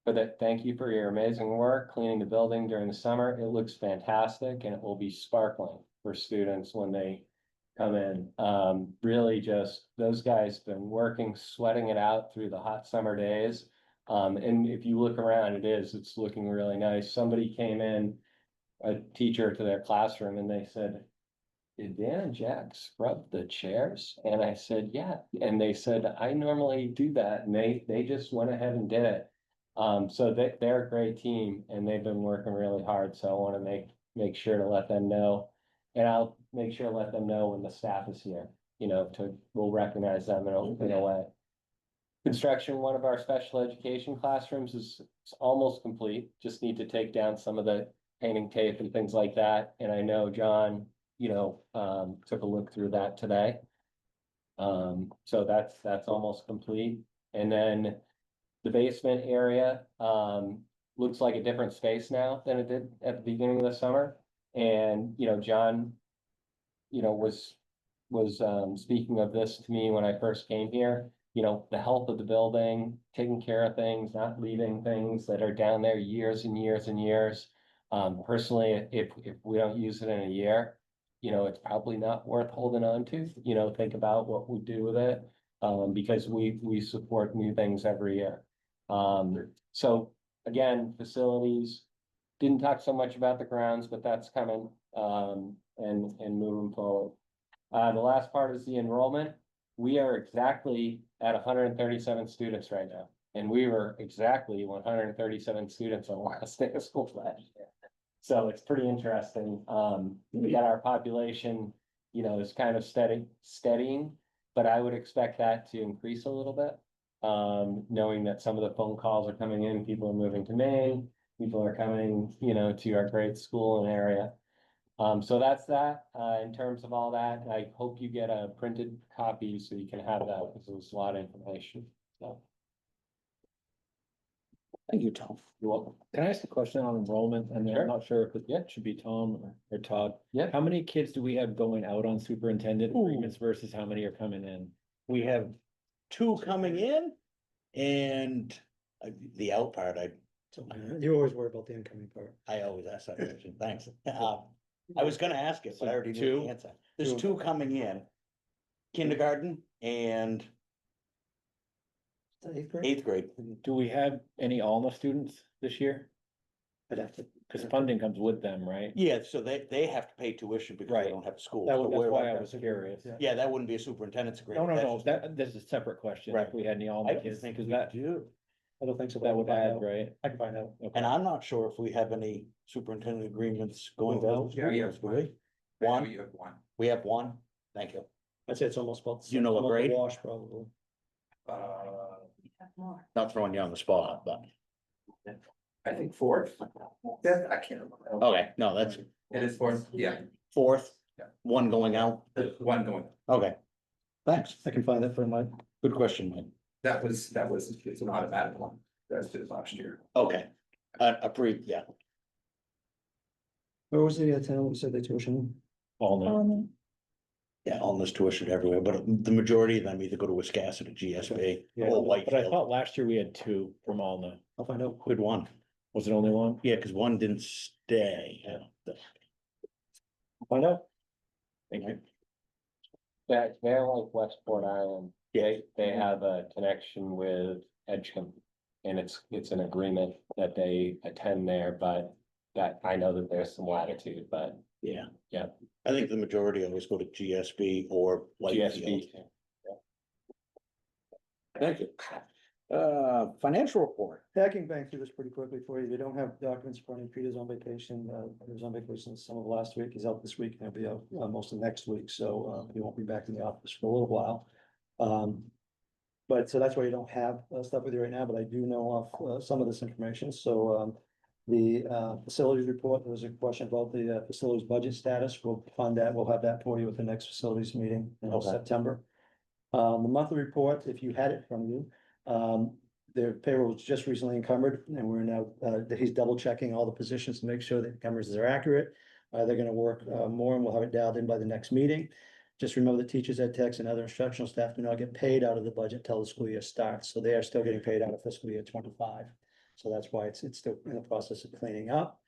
For that, thank you for your amazing work cleaning the building during the summer. It looks fantastic and it will be sparkling for students when they come in. Really just, those guys been working, sweating it out through the hot summer days. And if you look around, it's looking really nice. Somebody came in, a teacher to their classroom, and they said, did Dan and Jack scrub the chairs? And I said, yeah. And they said, I normally do that. And they just went ahead and did it. So they're a great team and they've been working really hard. So I want to make sure to let them know. And I'll make sure to let them know when the staff is here, we'll recognize them in a way. Construction, one of our special education classrooms is almost complete. Just need to take down some of the painting tape and things like that. And I know John, took a look through that today. So that's almost complete. And then the basement area, looks like a different space now than it did at the beginning of the summer. And, John, was speaking of this to me when I first came here, the health of the building, taking care of things, not leaving things that are down there years and years and years. Personally, if we don't use it in a year, it's probably not worth holding on to, think about what we do with it. Because we support new things every year. So again, facilities, didn't talk so much about the grounds, but that's coming, and moving forward. The last part is the enrollment. We are exactly at 137 students right now. And we were exactly 137 students on the last day of school last year. So it's pretty interesting. We got our population, is kind of steadying, but I would expect that to increase a little bit. Knowing that some of the phone calls are coming in, people are moving to Maine, people are coming, to our great school and area. So that's that, in terms of all that. I hope you get a printed copy so you can have that, because it was a lot of information, so. Thank you, Tom. You're welcome. Can I ask a question on enrollment? I mean, Sure. I'm not sure if it should be Tom or Todd. Yeah. How many kids do we have going out on superintendent agreements versus how many are coming in? We have 2 coming in and the out part, So you always worry about the incoming part. I always ask that question, thanks. I was gonna ask it, but I already knew Two? the answer. There's 2 coming in. Kindergarten and Eighth grade? 8th grade. Do we have any Alma students this year? I'd have to. Cause funding comes with them, right? Yeah, so they have to pay tuition because they Right. don't have school. That's So we're why I like- was curious. Yeah. Yeah, that wouldn't be a superintendent's No, agreement. no, That's no, just- this is a separate question. Right. If we had any I Alma don't kids, think cause we that, do. I don't think so. but that I would can find add, out. right? I can find out. Okay. And I'm not sure if we have any superintendent agreements going Well, out. yeah, yeah. Do we? I know One, you have one. we have one, thank you. I'd say it's almost about. You know what almost a grade? Wash probably. More. Not throwing you on the spot, but, I think fourth. Yeah, I can't remember. okay, no, that's It is fourth, yeah, 4th, Yeah. 1 going out, there's one going. okay. Thanks, I can find that for Mike. good question, Mike. That was, it's an automatic one. That's just last year. Okay, yeah, Where was the town that said they tuition? Alma. yeah, almost tuition everywhere, but the majority of them either go to Wiscasset or GSB Yeah. or But I Whitefield. thought last year we had 2 from Alma. I'll find out. With 1, Was it only one? yeah, because 1 didn't stay. I'll find out. Thank you. They're like Westport Island. Yeah. They have a connection with Edgecombe. And it's an agreement that they attend there, but that I know that there's some latitude, but Yeah. Yeah. I think the majority always go to GSB or Whitefield. GSB. Thank you. Financial report. I can bang through this pretty quickly for you. They don't have documents for any. Peter's on vacation. He was on vacation some of last week. He's out this week and he'll be out most of next week. So he won't be back in the office for a little while. But so that's why you don't have stuff with you right now, but I do know of some of this information. So the facilities report, there was a question about the facilities budget status. We'll fund that. We'll have that for you at the next facilities meeting in Okay. September. The monthly report, if you had it from you, their payroll was just recently encumbered and we're now, he's double checking all the positions to make sure that encumbrances are accurate. They're gonna work, more, and we'll have it dialed in by the next meeting. Just remember that teachers, ed techs, and other instructional staff do not get paid out of the budget till the school year starts, so they are still getting paid out of fiscal year 25. So that's why it's still in the process of cleaning up.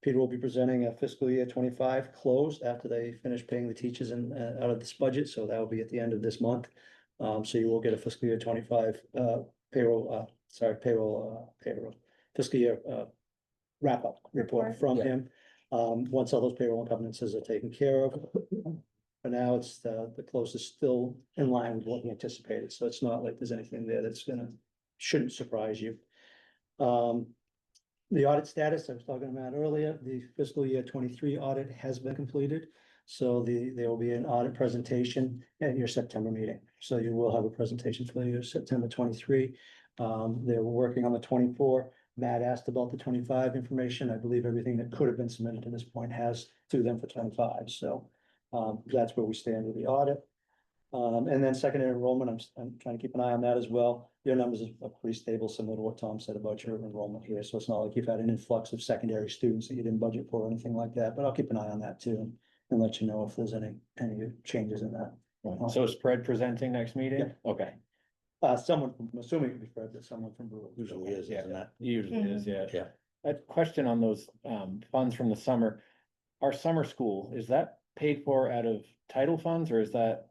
Peter will be presenting a fiscal year 25 closed after they finish paying the teachers and, out of this budget, so that will be at the end of this month. So you will get a fiscal year 25, payroll, fiscal year, wrap-up report from Yeah. him. Once all those payroll encumbrances are taken care of. For now, it's the close is still in line with what we anticipated, so it's not like there's anything there that's shouldn't surprise you. The audit status, I was talking about earlier, the fiscal year 23 audit has been completed. So there will be an audit presentation at your September meeting, so you will have a presentation for your September 23. They're working on the 24. Matt asked about the 25 information. I believe everything that could have been submitted to this point has to them for 25, so. That's where we stand with the audit. And then secondary enrollment, I'm trying to keep an eye on that as well. Your numbers are pretty stable, similar to what Tom said about your enrollment here, so it's not like you've had an influx of secondary students that you didn't budget for or anything like that, but I'll keep an eye on that too. And let you know if there's any changes in that. So is Fred presenting next meeting? Okay, Someone, I'm assuming it'd be Fred, but someone from Brewer. Usually is, isn't it? usually is, yeah. Yeah. A question on those funds from the summer. Our summer school, is that paid for out of title funds or is that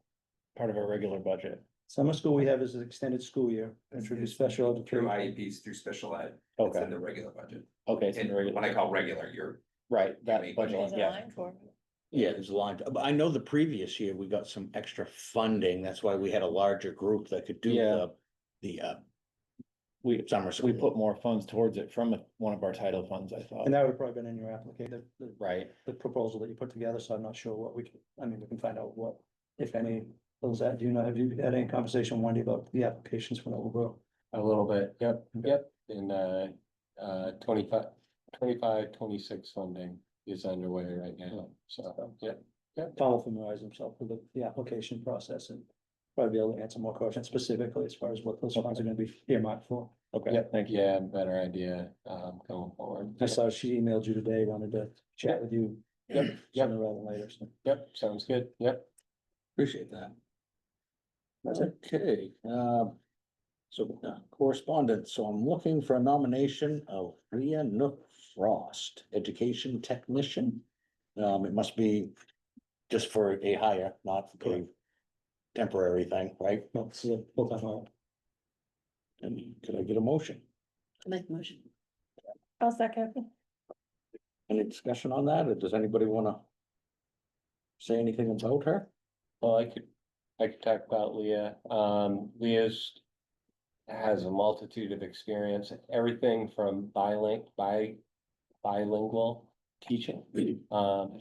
part of our regular budget? Summer school we have is an extended school year, introduce special Through education. IEPs, through special ed, it's Okay, in the regular budget. okay, it's in And the regular, when I call regular, you're, right, that Maybe. budget, There's a yeah. line for it. Yeah, there's a line, but I know the previous year we got some extra funding, that's why we had a larger group that could do Yeah. the We, summer. we school. put more funds towards it from one of our title funds, I thought. And that would have probably been in your application, Right, the proposal that you put together, so I'm not sure what we can, I mean, we can find out what, if any, those that, do you know, have you had any conversation, Wendy, about the applications for Noblesboro? A little bit, yep, in 25, 26 funding is underway right now, so, yep. Tom will familiarize himself with the application process and probably be able to answer more questions specifically as far as what those funds are gonna be earmarked for. okay, Yep, thank you. yeah, better idea, going forward. I saw she emailed you today, wanted to chat with you. Yep, Sooner rather than later, so. Yep, sounds good, yep. Appreciate that. That's it. Okay, correspondence, so I'm looking for a nomination of Rhea Nook Frost, education technician. It must be just for a hire, not a temporary thing, right? No, this is a full-time hire. And could I get a motion? Make a motion. I'll second. Any discussion on that, or does anybody wanna say anything about her? Well, I could talk about Leah. Leah's has a multitude of experience, everything from bilingual teaching. She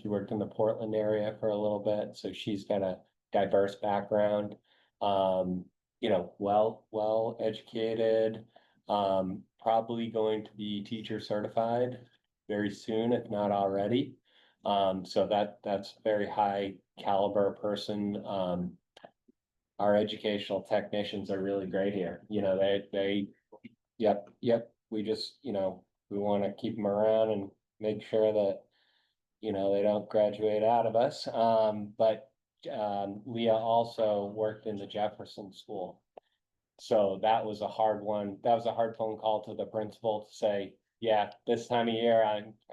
worked in the Portland area for a little bit, so she's got a diverse background. Well educated, probably going to be teacher certified very soon, if not already. So that's a very high caliber person. Our educational technicians are really great here, we just, we wanna keep them around and make sure that. They don't graduate out of us, but Leah also worked in the Jefferson School. So that was a hard one, that was a hard phone call to the principal to say, yeah, this time of year,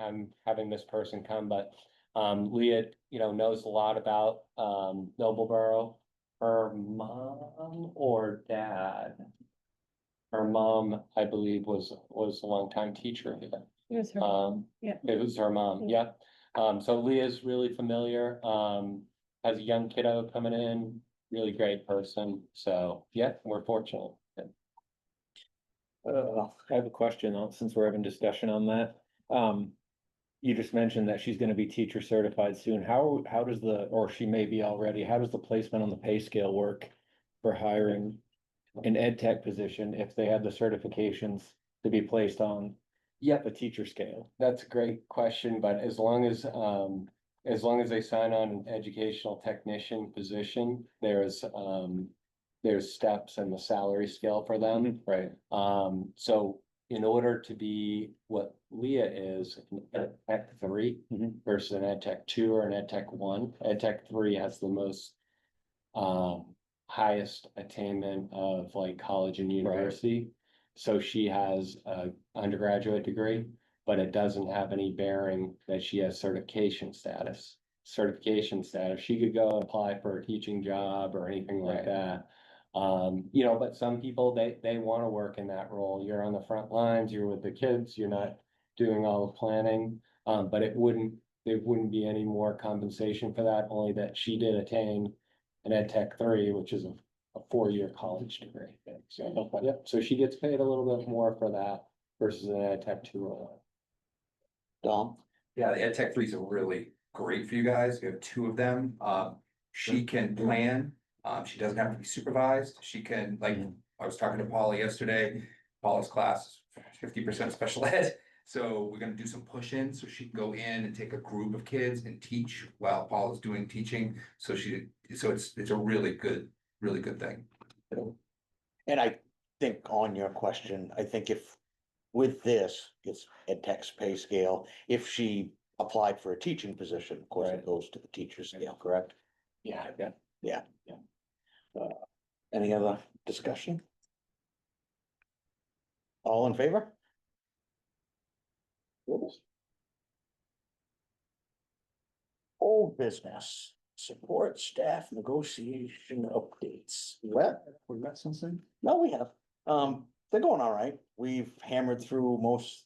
I'm having this person come, but. Leah, knows a lot about Noblesboro. Her mom or dad? Her mom, I believe, was a longtime teacher here. It was her. Yeah. It was her mom, yeah. So Leah's really familiar, has a young kiddo coming in, really great person, so, yeah, we're fortunate. I have a question, since we're having discussion on that. You just mentioned that she's gonna be teacher certified soon. How does or she may be already, how does the placement on the pay scale work for hiring an ed tech position if they have the certifications to be placed on the teacher scale? That's a great question, but as long as they sign on an educational technician position, there's steps in the salary scale for them. Right. So in order to be what Leah is, an Ed Tech 3 Mhm. versus an Ed Tech 2 or an Ed Tech 1, Ed Tech 3 has the most highest attainment of like college and university. So she has a undergraduate degree, but it doesn't have any bearing that she has certification status. Certification status, she could go apply for a teaching job or anything like Right. that. You know, but some people, they want to work in that role. You're on the front lines, you're with the kids, you're not doing all the planning. But there wouldn't be any more compensation for that, only that she did attain an Ed Tech 3, which is a 4-year college degree. So, yep, so she gets paid a little bit more for that versus an Ed Tech 2 or 1. Dom? Yeah, the Ed Tech 3s are really great for you guys. We have 2 of them. She can plan. She doesn't have to be supervised. She can, like, I was talking to Paula yesterday. Paula's class is 50% special ed. So we're gonna do some push-ins, so she can go in and take a group of kids and teach while Paula's doing teaching. So it's a really good thing. And I think on your question, I think if with this, it's ed tech's pay scale. If she applied for a teaching position, of course, it goes to the teacher's scale, correct? Yeah, Yeah. Any other discussion? All in favor? Old business, support staff negotiation updates. Well, We got something? no, we have. They're going all right. We've hammered through most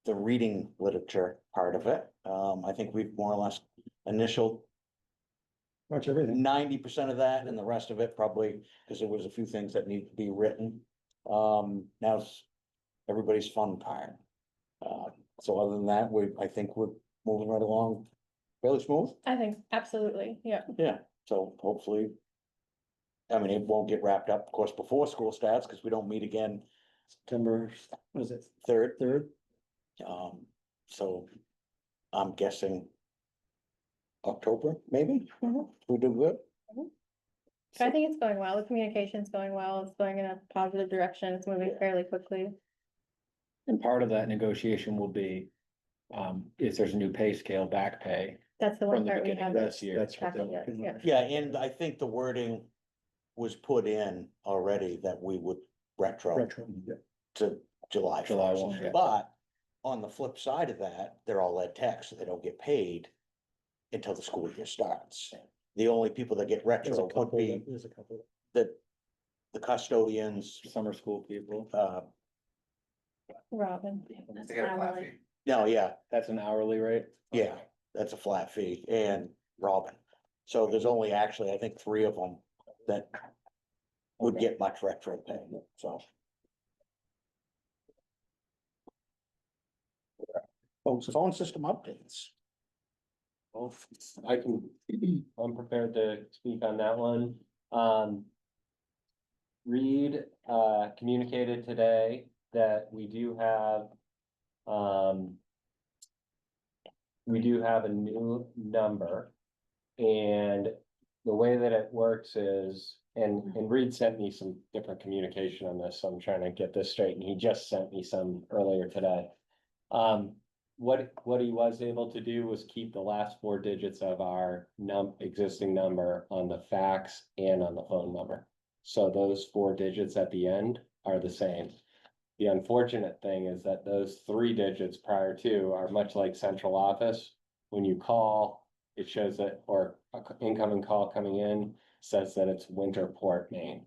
the reading literature part of it. I think we've more or less initial Much everything. 90% of that, and the rest of it probably, because there was a few things that need to be written. Now's everybody's fun part. So other than that, I think we're moving right along fairly smooth. I think absolutely, yeah. Yeah, so hopefully. I mean, it won't get wrapped up, of course, before school starts, because we don't meet again September, what is it, third. third? So I'm guessing October, maybe, we do good. So I think it's going well. The communication's going well. It's going in a positive direction. It's moving fairly quickly. And part of that negotiation will be, if there's a new pay scale, back pay That's the from one the part we beginning of haven't this year. That's what they're tackled yet, looking yeah. at. Yeah, and I think the wording was put in already that we would retro Retro, yeah. to July July 1st. 1, yeah. But on the flip side of that, they're all ed tech, so they don't get paid until the school year starts. The only people that get There's a retro would couple, be there's a couple. the custodians, Summer school people, Robin. That's They get a flat hourly. fee. no, yeah, that's an hourly rate? yeah, that's a flat fee, and Robin. So there's only actually, I think, 3 of them that would get much retro pay, so. Oh, phone system updates. Well, I'm prepared to speak on that one. Reed, communicated today that we do have a new number. And the way that it works is, and Reed sent me some different communication on this, so I'm trying to get this straight, and he just sent me some earlier today. What he was able to do was keep the last 4 digits of our existing number on the fax and on the phone number. So those 4 digits at the end are the same. The unfortunate thing is that those 3 digits prior to are much like central office. When you call, it shows that, or an incoming call coming in says that it's Winterport, Maine.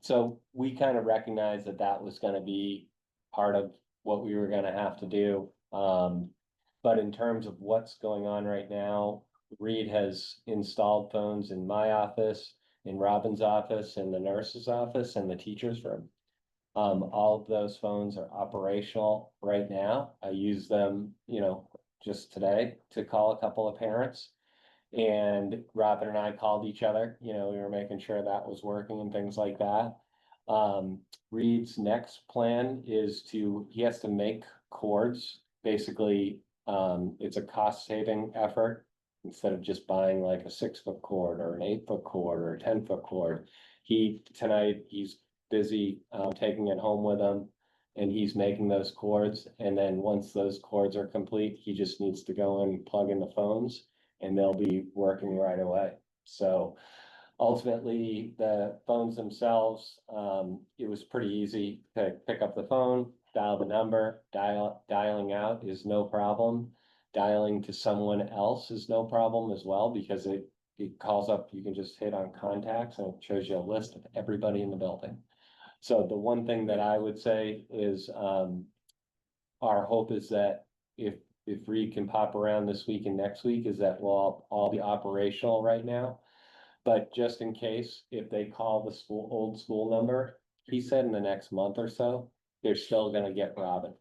So we kind of recognized that that was gonna be part of what we were gonna have to do. But in terms of what's going on right now, Reed has installed phones in my office, in Robin's office, in the nurse's office, and the teacher's room. All of those phones are operational right now. I use them, just today to call a couple of parents. And Robin and I called each other, we were making sure that was working and things like that. Reed's next plan is he has to make cords. Basically, it's a cost saving effort. Instead of just buying like a 6-foot cord or an 8-foot cord or a 10-foot cord. He's busy taking it home with him and he's making those cords, and then once those cords are complete, he just needs to go and plug in the phones, and they'll be working right away. So ultimately, the phones themselves, it was pretty easy to pick up the phone, dial the number, dialing out is no problem. Dialing to someone else is no problem as well, because it calls up, you can just hit on contacts and it shows you a list of everybody in the building. So the one thing that I would say is, our hope is that if Reed can pop around this week and next week, is that we'll all be operational right now. But just in case, if they call the old school number, he said in the next month or so, they're still gonna get Robin.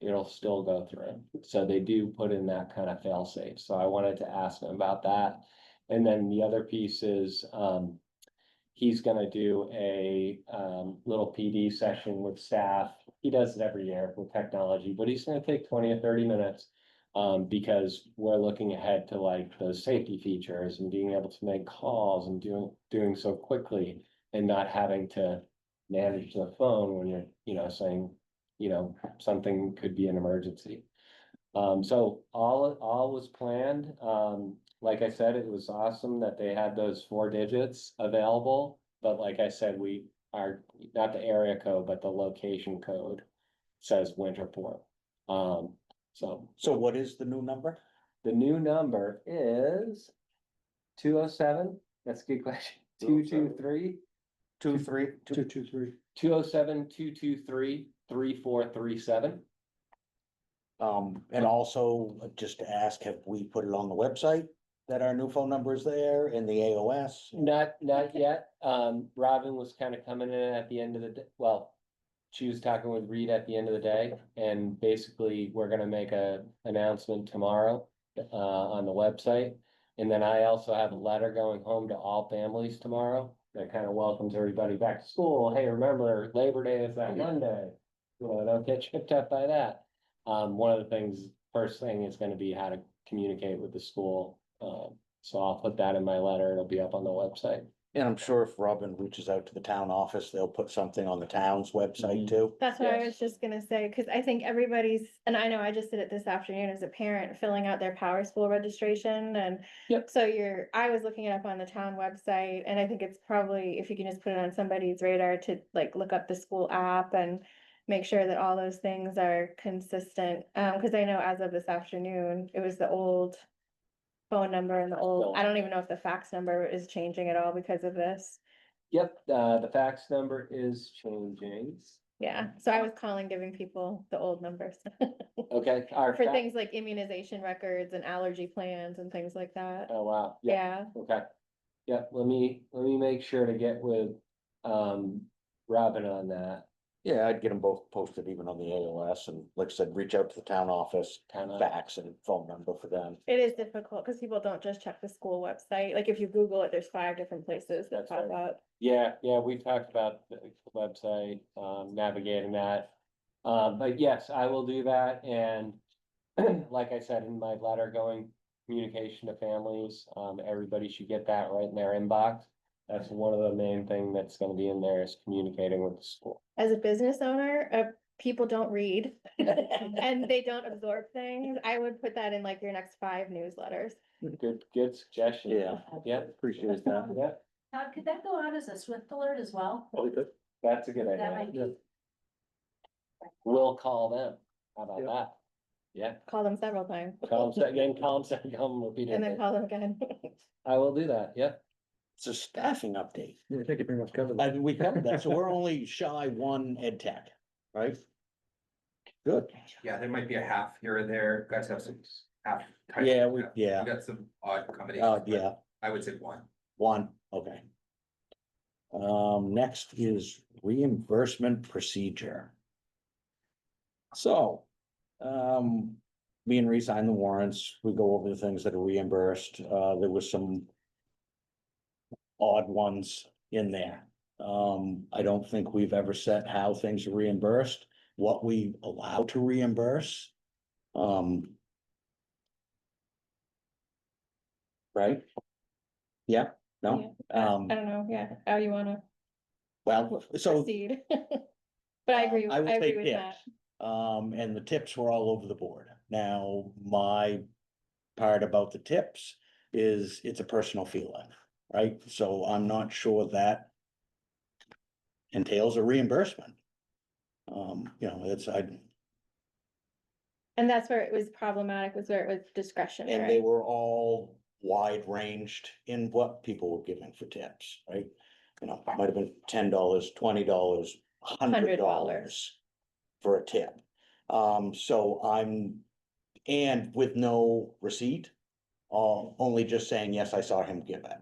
It'll still go through. So they do put in that kind of fail safe. So I wanted to ask him about that. And then the other piece is, he's gonna do a little PD session with staff. He does it every year with technology, but he's gonna take 20 or 30 minutes. Because we're looking ahead to like those safety features and being able to make calls and doing so quickly and not having to manage the phone when you're, saying, something could be an emergency. So all was planned. Like I said, it was awesome that they had those 4 digits available, but like I said, we are not the area code, but the location code says Winterport. So what is the new number? The new number is 207. That's a good question. 223. 223. 207-223-3437. And also just to ask, have we put it on the website that our new phone number is there in the AOS? Not yet. Robin was kind of coming in at the end of the day. Well, she was talking with Reed at the end of the day, and basically we're gonna make a announcement tomorrow on the website. And then I also have a letter going home to all families tomorrow that kind of welcomes everybody back to school. Hey, remember Labor Day is that Monday. Don't get tripped up by that. One of the things, first thing is gonna be how to communicate with the school. So I'll put that in my letter. It'll be up on the website. And I'm sure if Robin reaches out to the town office, they'll put something on the town's website too. That's what I Yes. was just gonna say, cause I think everybody's, and I know I just did it this afternoon as a parent, filling out their Power School registration and. Yep. So I was looking it up on the town website, and I think it's probably, if you can just put it on somebody's radar to like look up the school app and. Make sure that all those things are consistent, cause I know as of this afternoon, it was the old. Phone number and the old, I don't even know if the fax number is changing at all because of this. Yep, the fax number is changing. Yeah, so I was calling, giving people the old numbers. Okay, our For fax- things like immunization records and allergy plans and things like that. Oh, wow. Yeah, Yeah, okay. Yep, let me make sure to get with Robin on that. Yeah, I'd get them both posted even on the AOS and like I said, reach out to the town office, Kind of, fax and phone number for them. it is difficult because people don't just check the school website. Like if you Google it, there's 5 different places that That's pop right. up. yeah, we talked about the website, navigating that. But yes, I will do that, and like I said in my letter going, communication to families, everybody should get that right in their inbox. That's one of the main thing that's gonna be in there is communicating with the school. As a business owner, people don't read and they don't absorb things. I would put that in like your next 5 newsletters. Good suggestion. Yeah. Yeah, Appreciate that. yeah, Todd, could that go out as a Swift alert as well? that's a good That idea. might be. We'll call them. How about Yeah. that? Yeah, Call them several times. call them again, call them, repeat And then it. call them again. I will do that, yeah. It's a staffing update. Yeah, I think you pretty much covered I that. mean, we covered that, so we're only shy 1 ed tech, right? Good. Yeah, there might be a half here or there, guys have some half. Yeah, We yeah, got some odd combinations. but yeah, I would say 1. 1, okay. Next is reimbursement procedure. So, me and Reese sign the warrants, we go over the things that are reimbursed, there was some odd ones in there. I don't think we've ever set how things are reimbursed, what we allow to reimburse. Right? Yeah, no, I don't know, yeah, how you wanna well, so proceed. But I agree, I will I agree take with that. tips. And the tips were all over the board. Now, my part about the tips is it's a personal feeling, right? So I'm not sure that entails a reimbursement. And that's where it was problematic, was where it was and they discretionary. were all wide ranged in what people were giving for tips, right? It might have been $10, $20, $100 for a tip. And with no receipt, only just saying, yes, I saw him give it.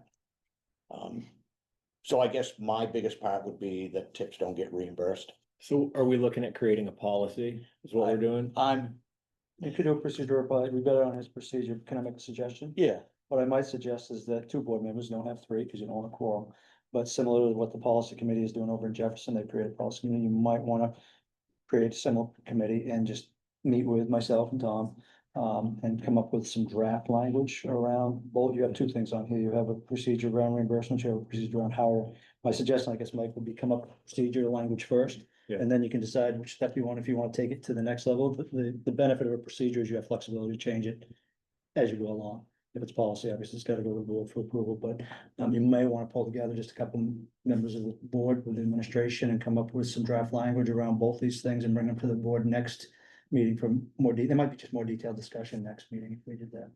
So I guess my biggest part would be that tips don't get reimbursed. So are we looking at creating a policy, is what we're doing? You could do a procedure, but we got it on his procedure. Can I make a suggestion? Yeah, What I might suggest is that two board members don't have three, because you don't want a quorum. But similar to what the policy committee is doing over in Jefferson, they created a policy committee, you might wanna create a similar committee and just meet with myself and Tom. And come up with some draft language around, both, you have two things on here, you have a procedure around reimbursement, you have a procedure around hiring. My suggestion, I guess, Mike, would be come up with procedure language first. Yeah. And then you can decide which step you want, if you wanna take it to the next level, but the benefit of a procedure is you have flexibility to change it as you go along. If it's policy, obviously, it's gotta go to the board for approval, but you may wanna pull together just a couple members of the board with the administration and come up with some draft language around both these things and bring them to the board next meeting for more there might be just more detailed discussion next meeting if we did that.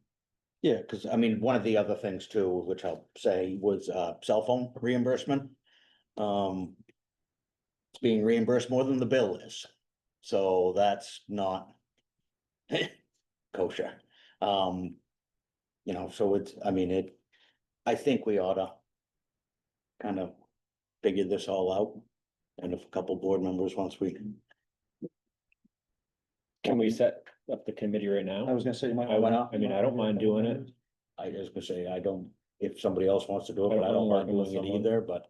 yeah, because I mean, one of the other things too, which I'll say was cell phone reimbursement. It's being reimbursed more than the bill is, so that's not kosher. So I think we ought to kind of figure this all out. And if a couple board members, once we, Can we set up the committee right I now? was gonna say, you might. I mean, I don't mind doing it. I was gonna say, I don't, if somebody else wants to do it, I but I don't don't mind mind working with doing it someone. either, but.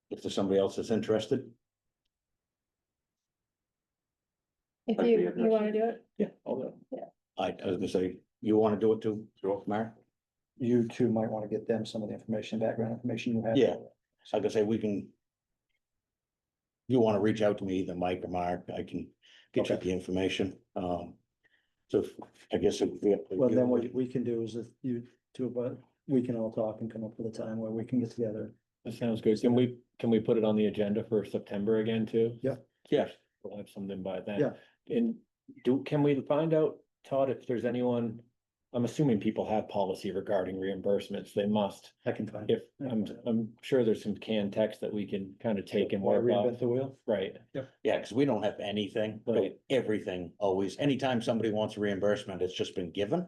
If there's somebody else that's interested, If I'd be you interested. wanna do it, Yeah, I'll do it. I was gonna say, you wanna do it too, Mark? You two might wanna get them some of the information, background information you have. Yeah. I was gonna say, we can. You wanna reach out to me, either Mike or Mark, I can get you Okay. the information, so I guess. Well, then what we can do is if you two, but we can all talk and come up with a time where we can get together. That sounds good. Can we put it on the agenda for September again too? Yeah. Yeah. We'll have something by then. Yeah. And can we find out, Todd, if there's anyone, I'm assuming people have policy regarding reimbursements, they must. I can find. If, I'm sure there's some canned text that we can kind of take and Why work off, reinvent the wheel? right? Yeah, cause we don't have anything, but Right. everything always, anytime somebody wants reimbursement, it's just been given.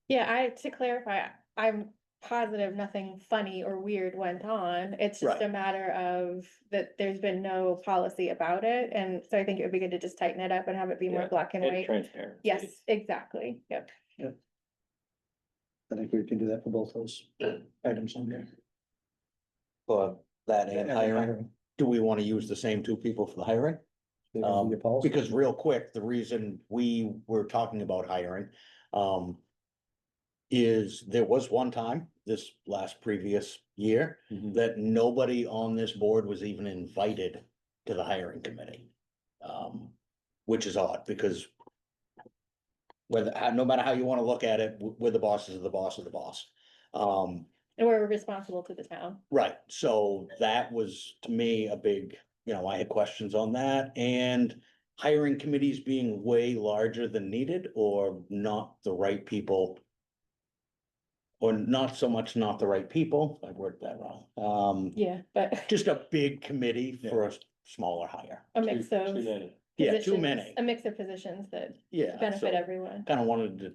yeah, to clarify, I'm positive nothing funny or weird went on. It's just Right. a matter of that there's been no policy about it, and so I think it would be good to just tighten it up and have it be more Yeah, black and And white. transparent. Yes, exactly, yep. I think we can do that for both those items on there. For that and And hiring, do we wanna use the same two people for the hiring? They're gonna be a policy. Because real quick, the reason we were talking about hiring, is there was one time this last previous year Mhm. that nobody on this board was even invited to the hiring committee. Which is odd because whether, no matter how you wanna look at it, we're the bosses of the boss of the boss. And we're responsible to the town. Right, so that was to me a big, I had questions on that and hiring committees being way larger than needed or not the right people. Or not so much not the right people, I worded that wrong, Yeah, but just a big committee for a smaller hire. a mix Too of many. Yeah, too positions, many, a mix of positions that yeah. benefit everyone. Kind of wanted to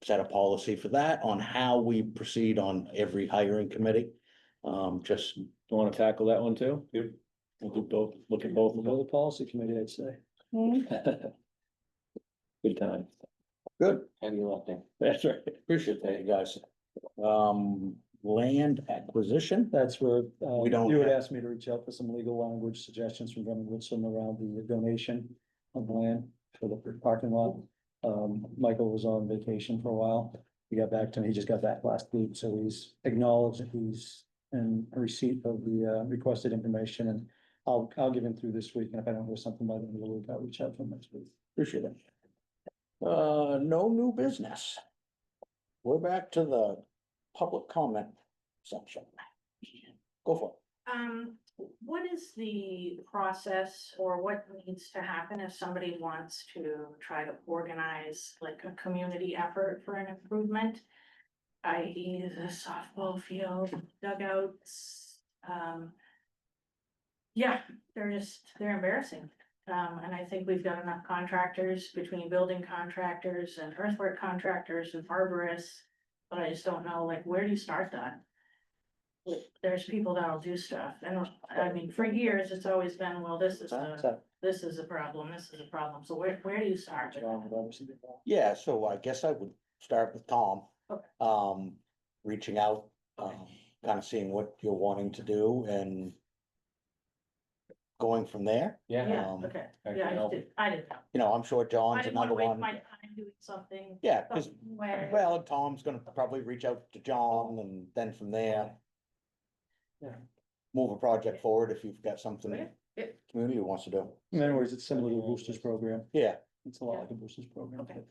set a policy for that on how we proceed on every hiring committee. Just, You wanna tackle that one too? Yep. We'll do both, look at both of Well, them. the policy committee, I'd say. Mhm. Good time. good, Heavy lifting. That's right. appreciate that, you guys. Land acquisition, That's where, We don't you had have- asked me to reach out for some legal language suggestions from Governor Woodson around the donation of land for the parking lot. Michael was on vacation for a while. He got back to me, he just got back last week, so he's acknowledged that he's in receipt of the requested information and I'll give him through this week, and if I don't hear something by the end of the week, I'll reach out to him next week. Appreciate it. No new business. We're back to the public comment section. Go for What is the process or what needs to happen if somebody wants to try to organize like a community effort for an improvement? I.e. the softball field, dugouts, yeah, they're embarrassing. And I think we've got enough contractors between building contractors and earthwork contractors and arborists. But I just don't know, like, where do you start that? There's people that'll do stuff, and I mean, for years, it's always been, well, this is a problem, this is a problem, so where do you start? it. Yeah, so I guess I would start with Tom. Okay. Reaching out, kind of seeing what you're wanting to do and going from there. Yeah. Yeah, Um, okay, I yeah, can I didn't know. You know, I'm sure I John's didn't wanna another waste my one. time doing something. Yeah, because, somewhere. well, Tom's gonna probably reach out to John and then from there. Yeah. Move a project forward if you've got something Okay, yeah. community wants to do. In other words, it's similar to the Boosters program. Yeah, It's a lot like a Boosters program. Okay.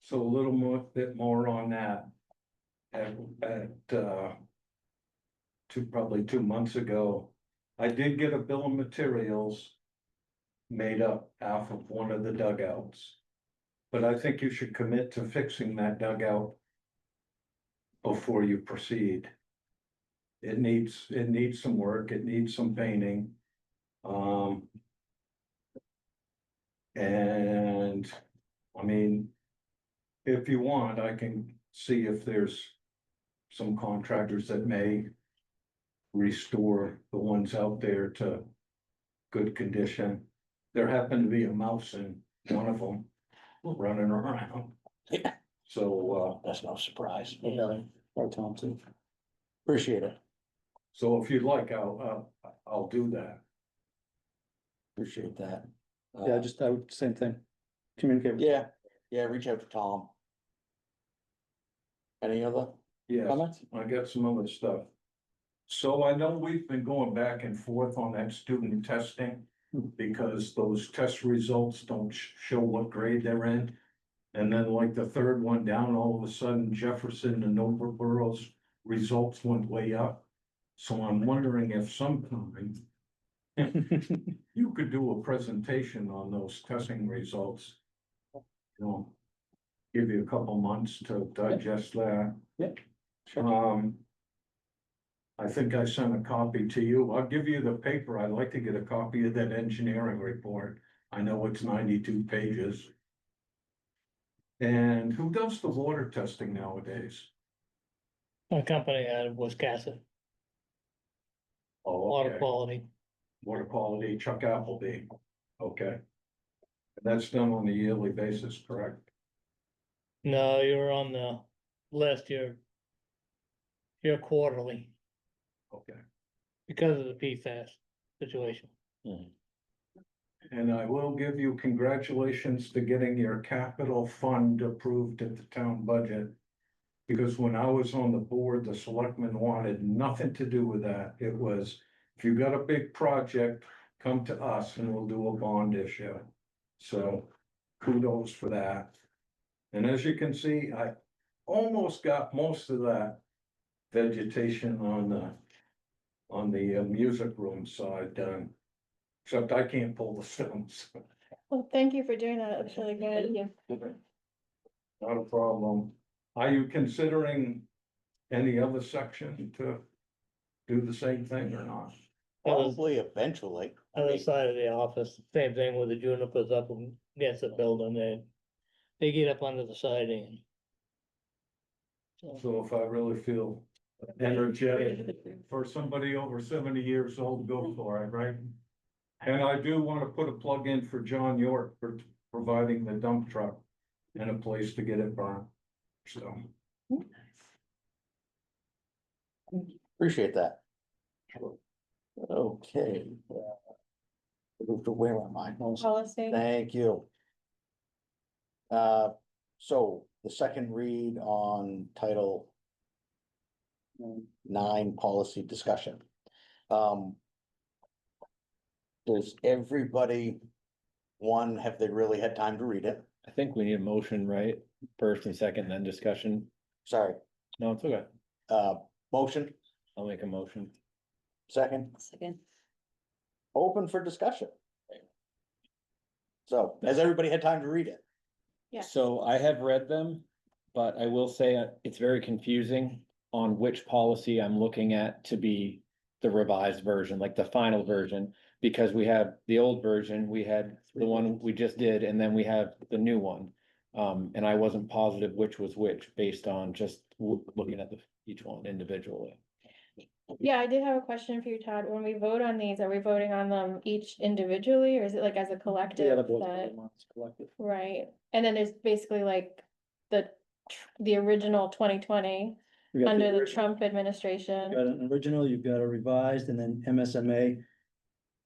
So a little more, bit more on that. Probably 2 months ago, I did get a bill of materials made up off of one of the dugouts. But I think you should commit to fixing that dugout before you proceed. It needs some work, it needs some painting. And, I mean, if you want, I can see if there's some contractors that may restore the ones out there to good condition. There happened to be a mouse in one of them running around. Yeah. So, that's no surprise. Or Tom too. Appreciate it. so if you'd like, I'll do that. Appreciate that. Yeah, I would, same thing. Communicate. with Yeah, yeah, reach out to Tom. Any other Yes, comments? I got some other stuff. So I know we've been going back and forth on that student testing. Because those test results don't show what grade they're in. And then like the third one down, all of a sudden Jefferson and Overborough's results went way up. So I'm wondering if sometime you could do a presentation on those testing results. You know, give you a couple months to digest that. Sure. I think I sent a copy to you. I'll give you the paper. I'd like to get a copy of that engineering report. I know it's 92 pages. And who does the water testing nowadays? A company out of Wisconsin, Oh, water okay. quality. Water quality, Chuck Appleby. Okay. That's done on a yearly basis, correct? No, you're on the list, you're quarterly Okay. because of the PFAS situation. And I will give you congratulations to getting your capital fund approved at the town budget. Because when I was on the board, the selectmen wanted nothing to do with that. It was, if you got a big project, come to us and we'll do a bond issue. So kudos for that. And as you can see, I almost got most of that vegetation on the music room side done. Except I can't pull the stones. Well, thank you for doing that. It was really good. Not a problem. Are you considering any other section to do the same thing or not? Probably eventually. I Other mean, side of the office, same thing with the junipers up against the building, they get up under the siding. So if I really feel energetic for somebody over 70 years old, go for it, right? And I do want to put a plug in for John York for providing the dump truck and a place to get it burned. So, Appreciate that. Okay. Move to where am I? Policy. Thank you. So the second read on Title 9 policy discussion. Does everybody, one, have they really had time to read it? I think we need a motion, right? First and second, then discussion. Sorry, No, it's okay. motion, I'll make a motion. second, Second. open for discussion. So, has everybody had time to read it? Yeah. So I have read them, but I will say it's very confusing on which policy I'm looking at to be the revised version, like the final version. Because we have the old version, we had the one we just did, and then we have the new one. And I wasn't positive which was which based on just looking at each one individually. Yeah, I did have a question for you, Todd. When we vote on these, are we voting on them each individually or is it like as a The collective? other boards that- voted once, collective. Right, and then there's basically like the original 2020 You got under the original, Trump administration. you got an original, you've got a revised, and then MSMA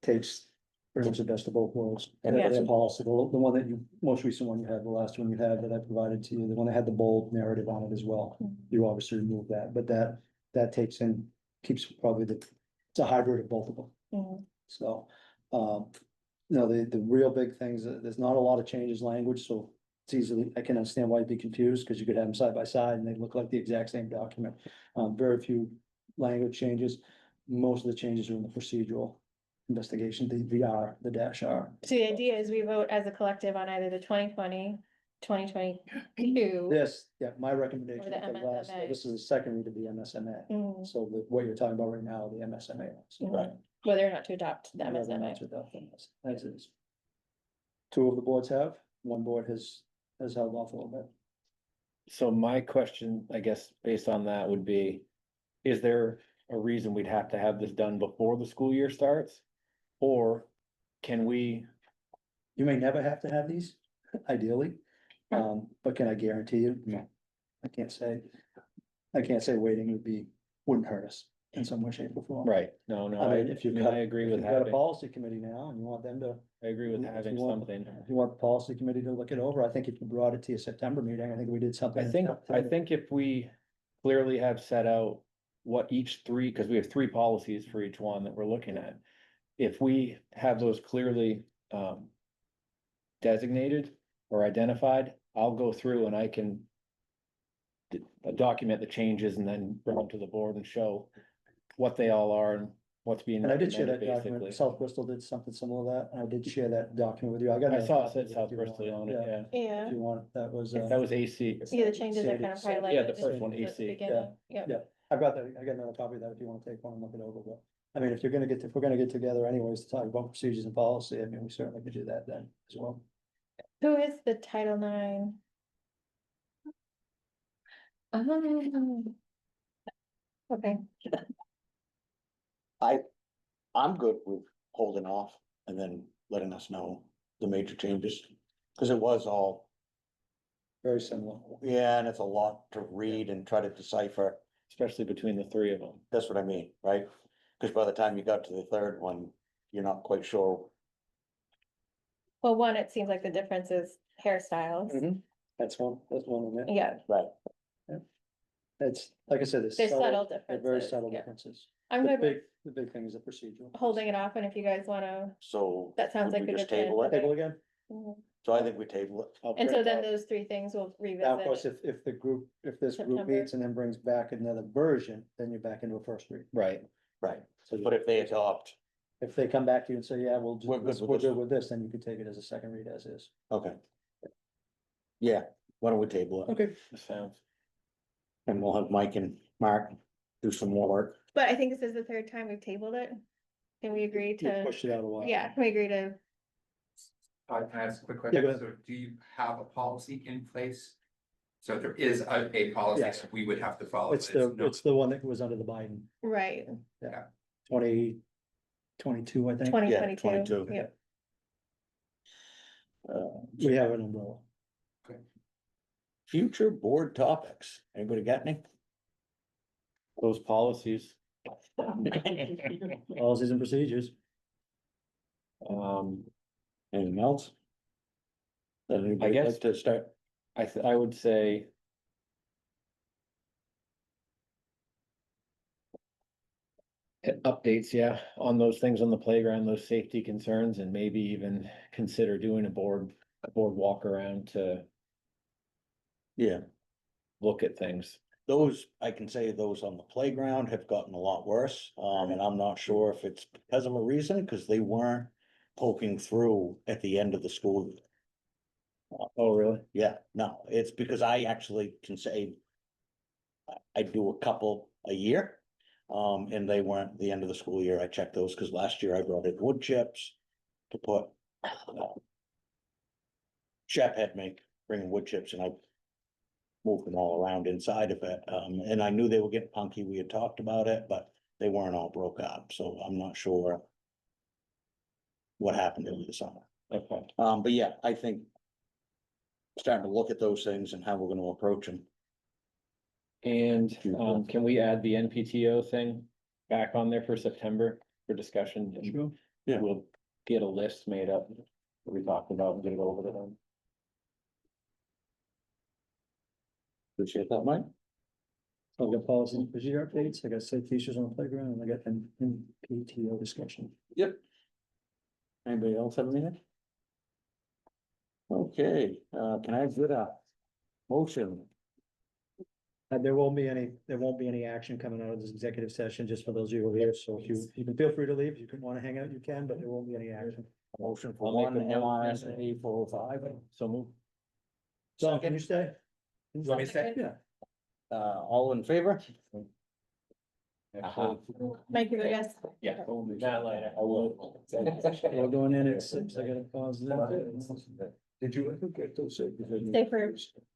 takes pretty much the best of both worlds. And Yeah. their policy, the one that you, most recent one you had, the last one you had that I provided to you, the one that had the bold narrative on it as well. Mhm. You obviously removed that, but that takes in, keeps probably it's a hybrid of both of them. Mhm. So, no, the real big things, there's not a lot of changes language, so it's easily, I can understand why you'd be confused, because you could have them side by side and they look like the exact same document. Very few language changes. Most of the changes are in the procedural investigation, the VR, the dash R. So the idea is we vote as a collective on either the 2020, 2022. This, yeah, my recommendation, Or the at the last, MSMA. this is the second read of the MSMA. Mhm. So what you're talking about right now, the MSMA. So, Mhm. right. Whether or not to adopt the Whether or MSMA. not to adopt them, as is. Two of the boards have, one board has held off a little bit. So my question, I guess, based on that would be, is there a reason we'd have to have this done before the school year starts? Or can we, You may never have to have these, ideally, but can I guarantee you? No. I can't say. I can't say waiting wouldn't hurt us in some way, shape or form. right, no, I mean, if you've got, I agree if with you've got a having, policy committee now and you want them to. I agree with if having you want- something. If you want the policy committee to look it over, I think if you brought it to your September meeting, I think we did something. I think if we clearly have set out what each three, because we have three policies for each one that we're looking at. If we have those clearly designated or identified, I'll go through and I can document the changes and then bring them to the board and show what they all are and what's being And I did share that recommended, document, basically. South Bristol did something similar to that, and I did share that document with you, I got. I another saw it copy said of South if you want Bristol on it, yeah. Yeah, If you want, that was, That was AC. yeah, the changes are kind of Sandy- highlighted. Yeah, the first one, at the AC. beginning. Yep. Yeah. I got another copy of that if you wanna take one and look it over, but, I mean, if we're gonna get together anyways to talk about procedures and policy, I mean, we certainly could do that then as well. Who is the Title IX? Okay, I'm good with holding off and then letting us know the major changes. Cause it was all, Very similar. yeah, and it's a lot to read and try to decipher. Especially between the three of them. That's what I mean, right? Cause by the time you got to the third one, you're not quite sure. well, one, it seems like the difference is hairstyles. That's one in there. Yeah, Right. It's, like I said, it's. there's subtle They're differences. very subtle yeah. differences. I'm good with The big thing is the procedural. holding it off, and if you guys wanna, So. that sounds would like we a just good plan. table it? Table again? Mhm. So I think we table it. I'll And so print then out- those three things will Now, of course, revisit. if this group September. meets and then brings back another version, then you're back into a first read. Right, Right. So But if they adopt, if they come back to you and say, yeah, We're good with we're this good one. with this, then you could take it as a second read as is. okay. Yeah, why don't we table it? Okay. sounds, And we'll have Mike and Mark do some more work. But I think this is the third time we've tabled it. Can we agree You to, pushed it out a while. yeah, can we agree to, Can I ask a quick Yeah, go question? ahead. So do you have a policy in place? So there is a policy, Yes. so we would have to follow. It's this, no- the one that was under the Biden, right, 2022, I think. twenty Yeah, twenty-two? 22. Yep. We have an umbrella. Future board topics. Anybody got any? those policies, Policies and procedures. Anything else? Does anybody guess- like to start? I would say. updates, yeah, on those things on the playground, those safety concerns, and maybe even consider doing a board walk around to Yeah, look at things. those, I can say those on the playground have gotten a lot worse, and I'm not sure if it's because of a reason, because they weren't poking through at the end of the school year. Oh, really? Yeah, no, it's because I actually can say I do a couple a year. And they weren't the end of the school year. I checked those because last year I brought in wood chips to put. Chef had me bringing wood chips and I moved them all around inside of it. And I knew they were getting punky. We had talked about it, but they weren't all broke up, so I'm not sure what happened over the summer. Okay. But yeah, I think starting to look at those things and how we're gonna approach them. And, can we add the NPTO thing back on there for September for discussion? And Sure. Yeah. We'll get a list made up that we talked about and get it over to them. Appreciate that, Mike. I've got policy and procedure updates, I got safe features on the playground, and I got an PTO discussion. Yep. Anybody else have anything? Okay, can I get a motion? There won't be any action coming out of this executive session, just for those of you who are here, so if you can feel free to leave, if you can wanna hang out, you can, but there won't be any action. Motion for I'll make one a motion. MRSA 405. So move. John, can you stay? You want me to stay? Yeah. All in favor? Uh-huh. Thank you, yes. Yeah. Not later. I will. We're going in at 6, I gotta pause that. Did you ever get those? Stay for